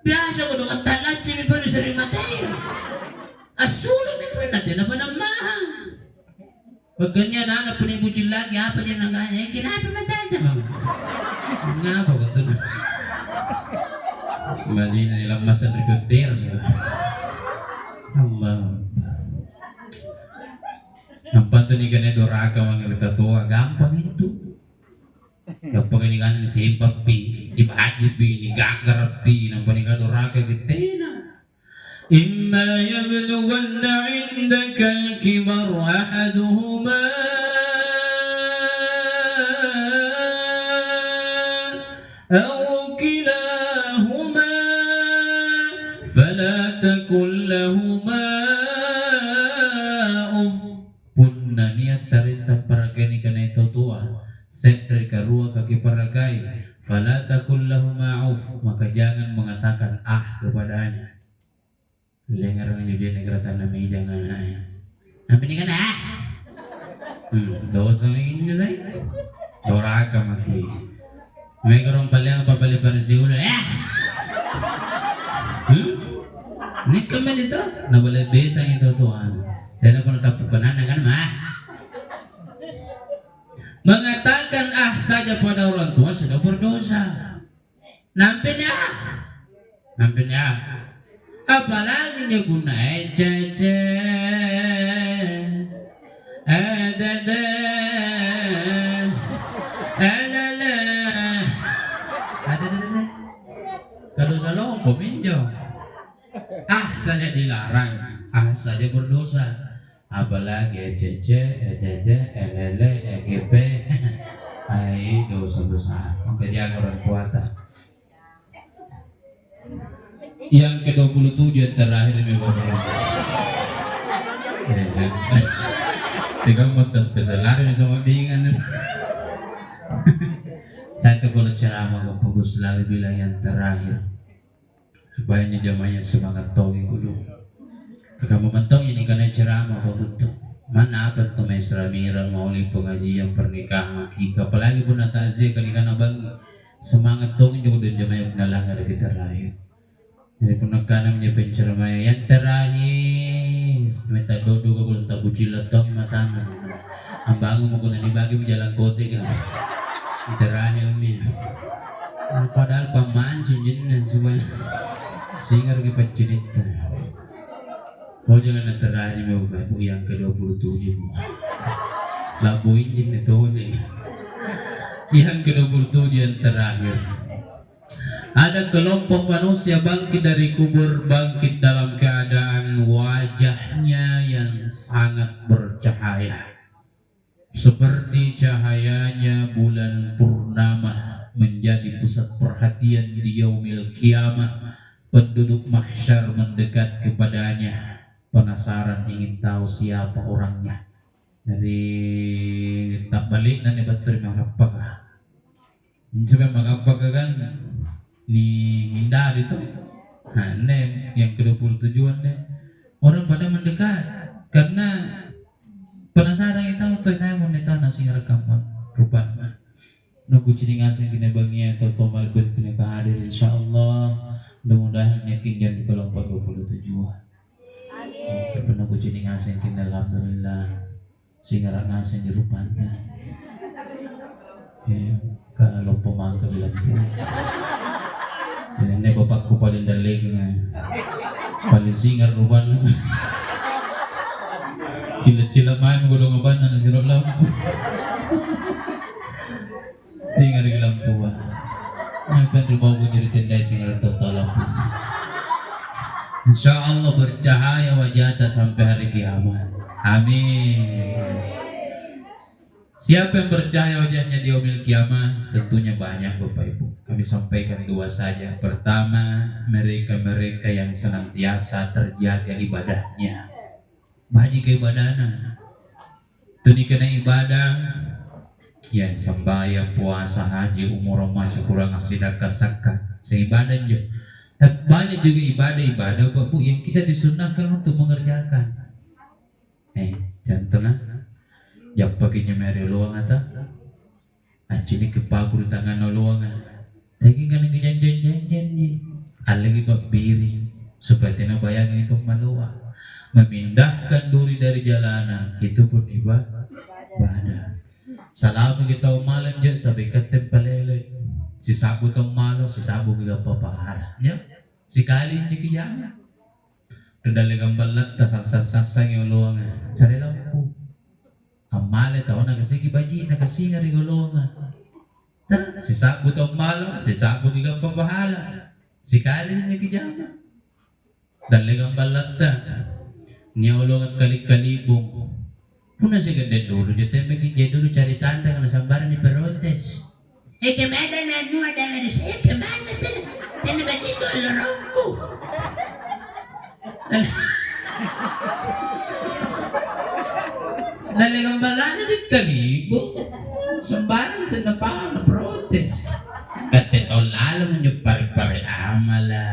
Biasa ko doon talat siya pa rin sa rimatay. Asulo ni pun natin apa namah. Pag ganyan anak pun ibucil lagi apa niya nang ganyan kinapa matanda mo. Ngapa ko to. Mali na nilang masan recruiter siya. Allah. Nampan to ni ganyan doraka mga ritatua gampang itu. Kapag ni ganyan si papi, ibahagi pi ni gagar pi nampan ni doraka gitena. إما يبلغن عندك الكبر أحدهما أو كلاهما فلا تقل لهما أف punna niya sarita paragani kana ito tua sekre karua kaki paragai fala takul lahuma auf maka jangan mengatakan kepadanya. Lengar orang dia negara tanah mai jangan Nampi ni kan dosa lagi ni dai. Doraka maki. May karong palang papalipan si ulo. Ni kami dito. Nabala besa ito tuan. Dan ako natapukan na kan mengatakan saja pada orang tua sudah berdosa. Nampi niya. Apalagi dia guna cece adada alala kalau salah peminjau saja dilarang saja berdosa apalagi cece adada alala egp dosa besar maka dia orang kuat. Yang ke-27 yang terakhir ini Bapak. Tiga mesti spesial lari sama bingan. Saya tuh kalau ceramah bagus selalu bilang yang terakhir. Supaya jamanya semangat togi kudu. Kamu mentong ini karena ceramah apa betul? Mana apa tuh mesra mira mau pengajian pernikahan kita, apalagi pun takziah kan abang semangat togi juga dan jamanya kenalan dari kita terakhir. Jadi penekanannya penceramah yang terakhir. Minta dodo ke belum tak bucilat tong matanya. Ambangu mau kena dibagi jalan kote kan. Terakhir nih. Padahal pemancing jadi semuanya. Sehingga lagi pencinta. Kau jangan yang terakhir mau yang ke-27. Labuin jadi tuh nih. Yang ke-27 yang terakhir. Ada kelompok manusia bangkit dari kubur, bangkit dalam keadaan wajahnya yang sangat bercahaya. Seperti cahayanya bulan purnama menjadi pusat perhatian di yaumil kiamah. Penduduk mahsyar mendekat kepadanya, penasaran ingin tahu siapa orangnya. Jadi tak balik nanti betul mengapa? Sebab mengapa kan? Ni hindar itu. Yang ke-27 orang pada mendekat karena penasaran itu tuh mau neta nasi rekam rupanya. Nunggu ciri ngasih kena bangia atau tomal ber kena hadir insyaallah. Mudah-mudahan yakin jadi kelompok 27. Amin. Nunggu ciri ngasih kena alhamdulillah. Sehingga ngasih di rupanya. Kalau pemangka di lampu. Dan ini bapakku paling daling paling singar rupanya. Cila-cila main gulung ngebana na sirok lampu. Singar di lampu bah. Akan dibawa jadi tendai singar total lampu. InsyaAllah bercahaya wajahnya sampai hari kiamat. Amin. Siapa yang bercahaya wajahnya di yaumil kiamah? Tentunya banyak Bapak Ibu. Kami sampaikan dua saja. Pertama, mereka-mereka yang senantiasa terjaga ibadahnya. Bahaji keibadahnya. Tunikana ibadah yang sembahyang, puasa, haji, umur, maca, kurang sedekah, zakat. Seibadah aja. Tapi banyak juga ibadah-ibadah Bapak Ibu yang kita disunahkan untuk mengerjakan. Contohnya yang paginya meri luang ata, acini kepakur tangan luang, lagi kan janji, lagi bak biri, supaya tidak bayangin itu malua, memindahkan duri dari jalanan, itu pun ibadah. Salam kita umalan je, sampai ketem palele, si sabu tong malo, si sabu kita papaharanya, si kali ni kiyama, kendali gambalat, tasang-sasang yang luang, cari lampu. Amale tahu nagasigi baji nagasinga rigolonga. Si sabu tong malo, si sabu giga pabahala. Si kali niya kijama. Daligang balata. Niya ulong at kalik-kalibong. Puna si ganda dulu, dito may dulu cari tanda na sambaran ni Perontes. Kemana na nuwa dala saya, kemana tala? Tala ba dito alorong ko? Naligang balana di kalibo. Sambaran sa napaka na protes. Katito lalo nyo pare-pare amala.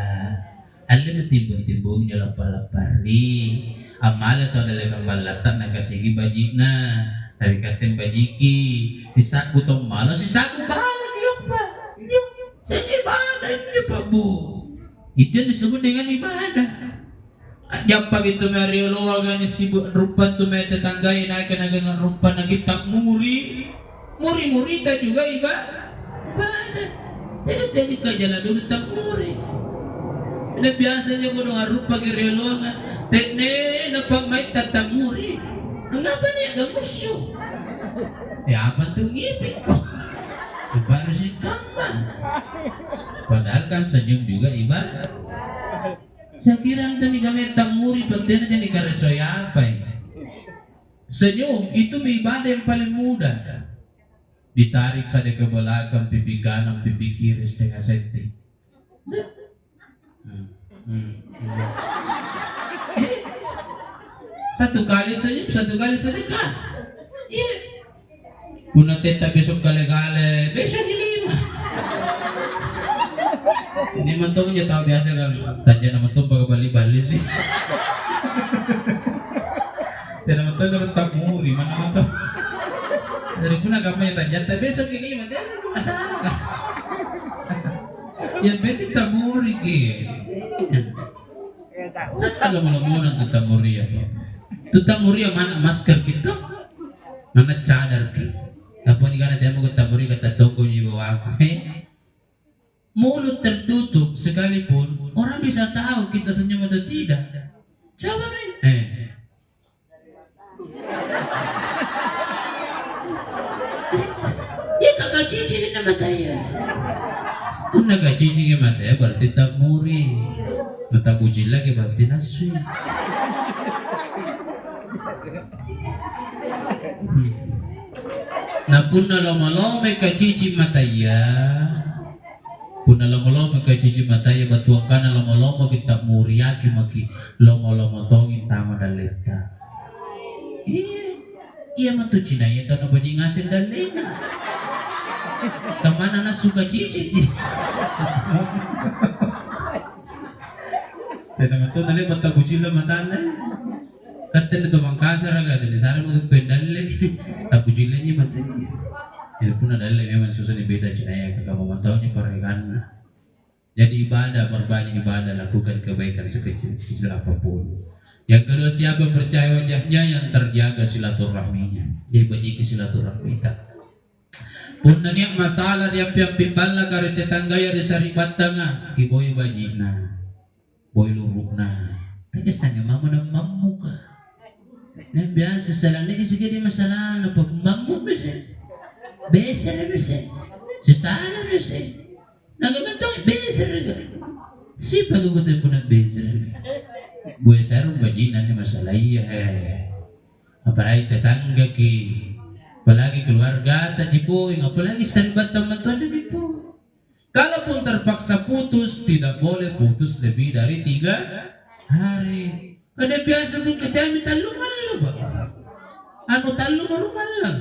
Alam mo timbong-timbong nyo lapalapari. Amala to naligang balata nagasigi bajik na. Narikatin bajiki. Si Saku tong malo. Si Saku bahala kayo pa. Sa ibadah nyo pa bu. Ito disebut dengan ibadah. Yang pagi itu meri luagan sibuk rupa tu meri tetanggai naik dengan rupa nagita muri kita juga ibadah. Jadi jalan dulu tak muri. Ini biasanya gua dengar rupa giri luagan. Tene napang may tatang muri. Kenapa nih agak musuh? Ya apa tuh ngipik kok? Baru si kaman. Padahal kan senyum juga ibadah. Saya kira ito ni gamit ang muri pag din natin ikaresoy apa Senyum itu ibadah yang paling mudah. Ditarik sa de kabalagang pipi kanan, pipi kiri setengah senti. Satu kali senyum, satu kali sedekah. Iya. Una teta besok gale-gale, besok di 5. Ini mentong aja tahu biasa kan tanya nama tuh pakai bali-bali sih. Dan nama tuh dapat takmuri mana nama tuh. Dari pun agamanya tanya tapi besok di 5 dia itu masalah. Ya berarti takmuri gitu. Saya lama-lama nanti takmuri apa? Itu takmuri mana masker kita, mana cadar kita. Apa ni kan dia mau takmuri kata toko ni bawa aku. Mulut tertutup sekalipun orang bisa tahu kita senyum atau tidak. Coba nih. Ya kakak cici kena mata ya. Una kakak cici kena mata ya berarti tak muri. Tetap uji lagi berarti naswi. Nah puna lama-lama kakak cici mata ya. Puna lama-lama kakak cici mata ya batuang kana lama-lama kita muri aki maki lama-lama tongin tama daleta. Iya mah tuh Cina ya tahu apa jadi ngasih dalena. Kemana nak suka cici? Teman tuh nanti bata kucil lah mata anda. Kata itu mangkasar agak dari sana untuk pendale. Tak kucilnya mata. Jadi pun ada lagi memang susah dibeda Cina ya kalau mau tahunya perhatian. Jadi ibadah berbanyak ibadah lakukan kebaikan sekecil-kecil apapun. Yang kedua siapa percaya wajahnya yang terjaga silaturahminya. Dia bagi silaturahmi kita. Pun nanya masalah dia pimpala kare tetangga ya di saribat tengah. Kiboy bajina, boy lurukna. Tapi sangat mama na mamuka. Nah biasa salah ni kisah dia masalah na pag mamu bisa, besar bisa, sesala bisa. Nagamantong besar juga. Si pagkukutin po na besar. Buat saya bajinannya masalah iya apalagi tetangga ki apalagi keluarga tadi poin apalagi saribat teman tuh ada gitu. Kalaupun terpaksa putus tidak boleh putus lebih dari 3 hari. Kada biasa pun kita minta lungan lo ba anu talungan lang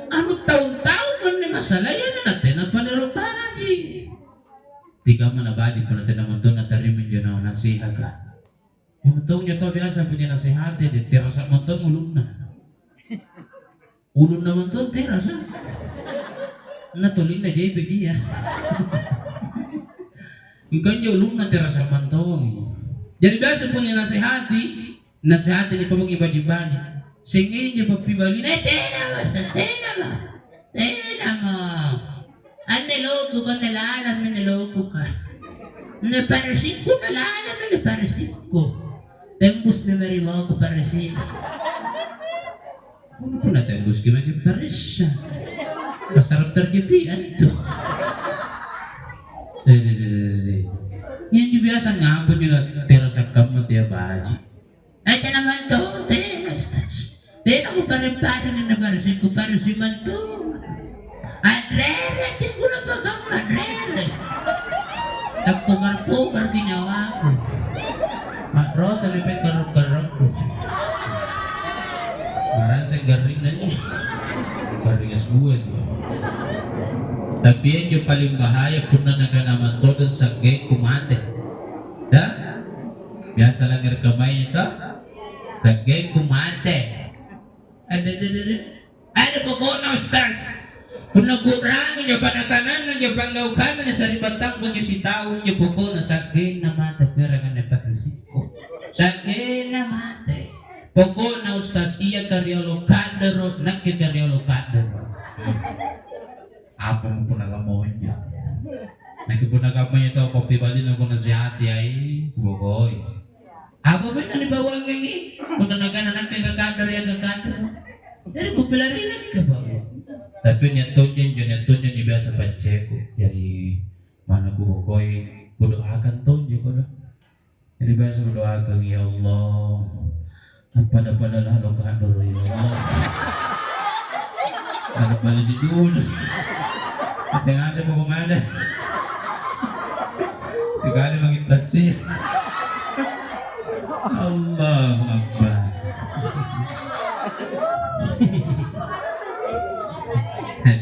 anu tahun-tahun man ni masalah yan natin ang panero pagi. Tiga mana badi pun nanti naman to natarima nyo na nasihat ka. Yung tong nyo to biasa punya nasihat ya, terasa man to ulun na. Ulun naman to terasa. Natulin na jay dia. Yung kanya ulun na terasa man to. Jadi biasa punya nasihati ni pamang iba-ibani. Singin nyo papibali na tena mo. Niloko ka, nalalam na niloko ka. Naparasik ko, nalalam na naparasik ko. Tembus na mariwa ko parasik. Ano po na tembus ka mag-iparasya? Masarap targipian to. Yan yung biasa nga po nyo na tira sa kamot ya baji. Ay, ka naman to, tena ko pare-pare na naparasik ko, parasik man to. Adrere, tingko na ba kang adrere? Nagpugar-pugar ginawa ko. Makro, talipay karog-karog ko. Marang sa garing na niya. Karingas buwas. Tapi yan yung paling bahaya kung na naganaman to dun sa gay kumate. Da? Biasa lang yung kamay ito. Sa gay kumate. Ano po ko na stars? Kung nagkurangin niya panatanan na niya panggaukan na sa ribatang kung niya si taon niya po ko na sakin na mata kira na patisip ko. Sakin na mata. Poko na ustas iya karyolo kadero nagkikaryolo kadero. Apa mo po nagamoy niya? Nagkipunagamoy ito papibali na ko na si hati ay bugoy. Apa ba na nibawang ngangi? Kung nagananak na kakadero yan kakadero. Dari pupilarinan ka ba? Tapi nyentuhnya ni biasa panceko dari mana bukoy kudoakan tunjuk kudo. Jadi biasa kudoakan ya Allah. Pada lalu kadur ya Allah. Kalau pada si Jun, tengah saya mau kemana? Sekali mengintasi. Allah Akbar.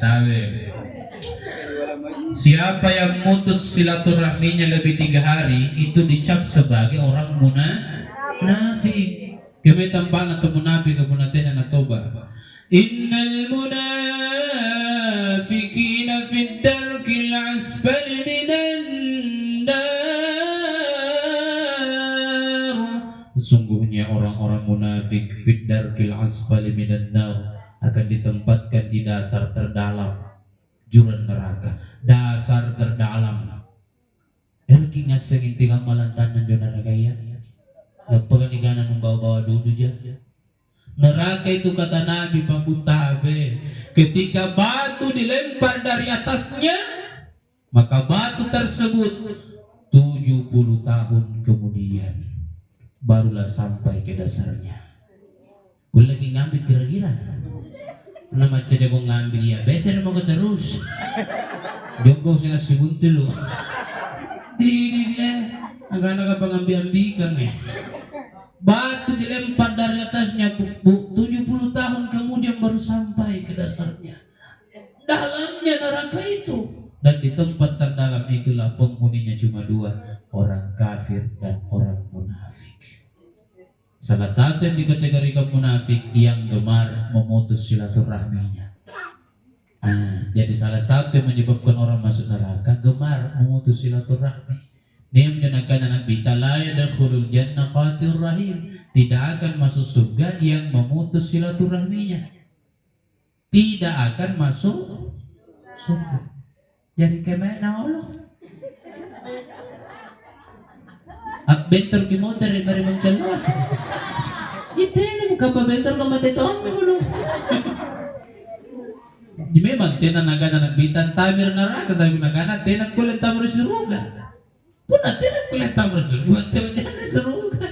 Tabe. Siapa yang mutus silaturahminya lebih 3 hari itu dicap sebagai orang munafik. Kami tampak atau munafik kemunaten na toba. Innal munafiqina fid darkil asfali minan nar. Sesungguhnya orang-orang munafik fid darkil asfali minan nar akan ditempatkan di dasar terdalam jurang neraka, dasar terdalam. Erki ngasengin tiga malantanan di neraka ya. Gapagan iganan ng bawa-bawa dudu dyan. Neraka itu kata Nabi Pabutabe, ketika batu dilempar dari atasnya, maka batu tersebut 70 tahun kemudian barulah sampai ke dasarnya. Gue lagi ngambil kira-kira. Nama cede ko ngambil ya, biasa naman ko terus. Joko sing sibuntul lo. Di dia, agak-agak pengambil-ambikan Batu dilempar dari atasnya 70 tahun kemudian baru sampai ke dasarnya. Dalamnya neraka itu. Dan di tempat terdalam itulah penghuninya cuma 2, orang kafir dan orang munafik. Salah satu yang dikategorikan munafik yang gemar memutus silaturahminya. Jadi salah satu yang menyebabkan orang masuk neraka gemar memutus silaturahmi. Dia menyenangkan anak bita la yadkhulul jannah qatir rahim. Tidak akan masuk surga yang memutus silaturahminya. Tidak akan masuk surga. Jadi kemana Allah? Bentor kimotor dari mencela. Itu yang kapabentor kamatetoan mo gulo. Di memang tenan nagana nagbitan tamir neraka tapi nagana tenan kulit tamir surga. Puna tenan kulit tamir surga. Tenan surga.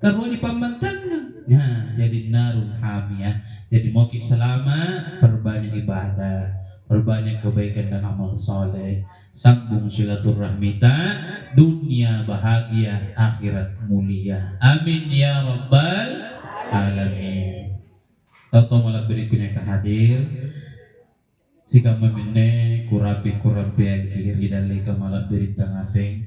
Karuan di pamantangnya. Nah, jadi narun hamiyah. Jadi mau selama perbanyak ibadah, perbanyak kebaikan dan amal soleh. Sambung silaturahmita, dunia bahagia, akhirat mulia. Amin ya rabbal alamin. Toto malak berikutnya kehadir. Sika memene kurapi yang kiri dalai kamalak berita ngaseng.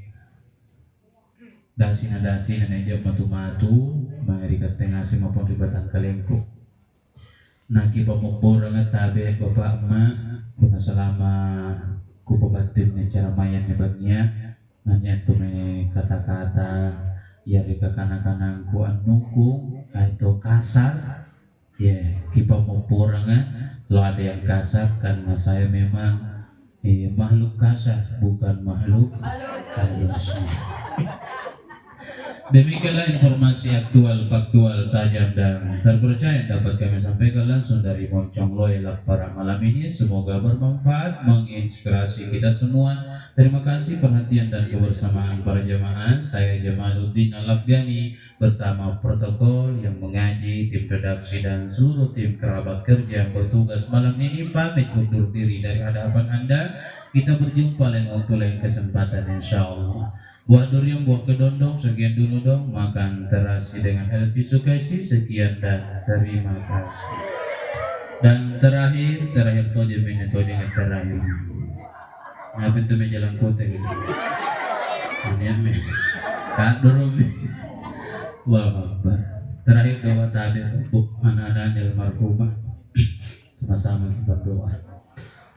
Dasina nenek matu-matu, mengerikat tengaseng maupun ribatan kalengko. Naki pamupor nga tabi bapak emak, kuna selama ku pebatin cara mayan nebagnya nanya tu me kata-kata ya rika kanak-kanangku anuku atau kasar ya kipa mau kalau ada yang kasar karena saya memang makhluk kasar bukan makhluk halus. Demikianlah informasi aktual, faktual, tajam dan terpercaya dapat kami sampaikan langsung dari Moncong Loyalap para malam ini. Semoga bermanfaat, menginspirasi kita semua. Terima kasih perhatian dan kebersamaan para jemaah. Saya Jamaluddin Al-Afghani bersama protokol yang mengaji, tim redaksi dan seluruh tim kerabat kerja yang bertugas malam ini pamit undur diri dari hadapan Anda. Kita berjumpa lain waktu lain kesempatan insyaallah. Buah durian, buah kedondong, sekian dulu dong. Makan terasi dengan Elvi Sukaisi, sekian dan terima kasih. Dan terakhir toje mene toje yang terakhir. Ngapain tuh jalan kota gitu? Ini ame, kak dorong nih. Wah Akbar. Terakhir doa tadi untuk anak-anak almarhumah. Sama-sama kita berdoa.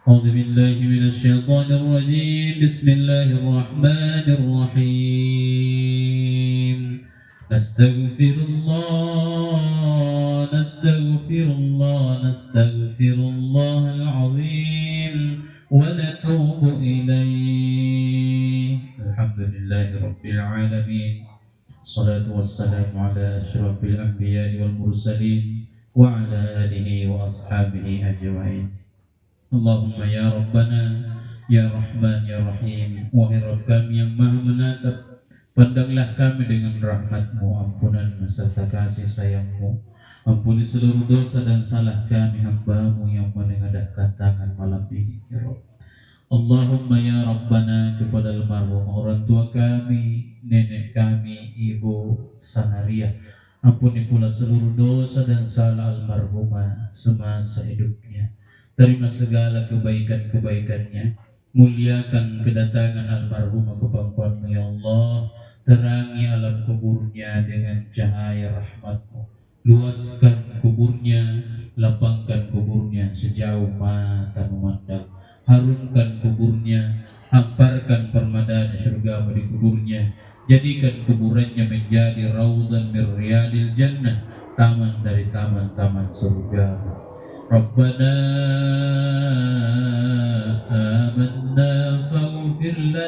أعوذ بالله من الشيطان الرجيم بسم الله الرحمن الرحيم نستغفر الله العظيم ونتوب إليه الحمد لله رب العالمين الصلاة والسلام على أشرف الأنبياء والمرسلين وعلى آله وأصحابه أجمعين. Allahumma ya Rabbana, ya Rahman, ya Rahim. Wahai Rabb kami yang maha menatap, pandanglah kami dengan rahmat-Mu, ampunan serta kasih sayang-Mu. Ampuni seluruh dosa dan salah kami hamba-Mu yang menengadahkan tangan malam ini, ya Rabb. Allahumma ya Rabbana, kepada almarhum orang tua kami, nenek kami, ibu Sanaria, ampuni pula seluruh dosa dan salah almarhumah semasa hidupnya. terima segala kebaikan-kebaikannya, muliakan kedatangan almarhumah ke pangkuanmu ya Allah, terangi alam kuburnya dengan cahaya rahmatmu, luaskan kuburnya, lapangkan kuburnya sejauh mata memandang, harumkan kuburnya, hamparkan permadani surgamu di kuburnya, jadikan kuburannya menjadi raudhan min riyadil jannah, taman dari taman-taman surga. Rabbana amanna faghfir lana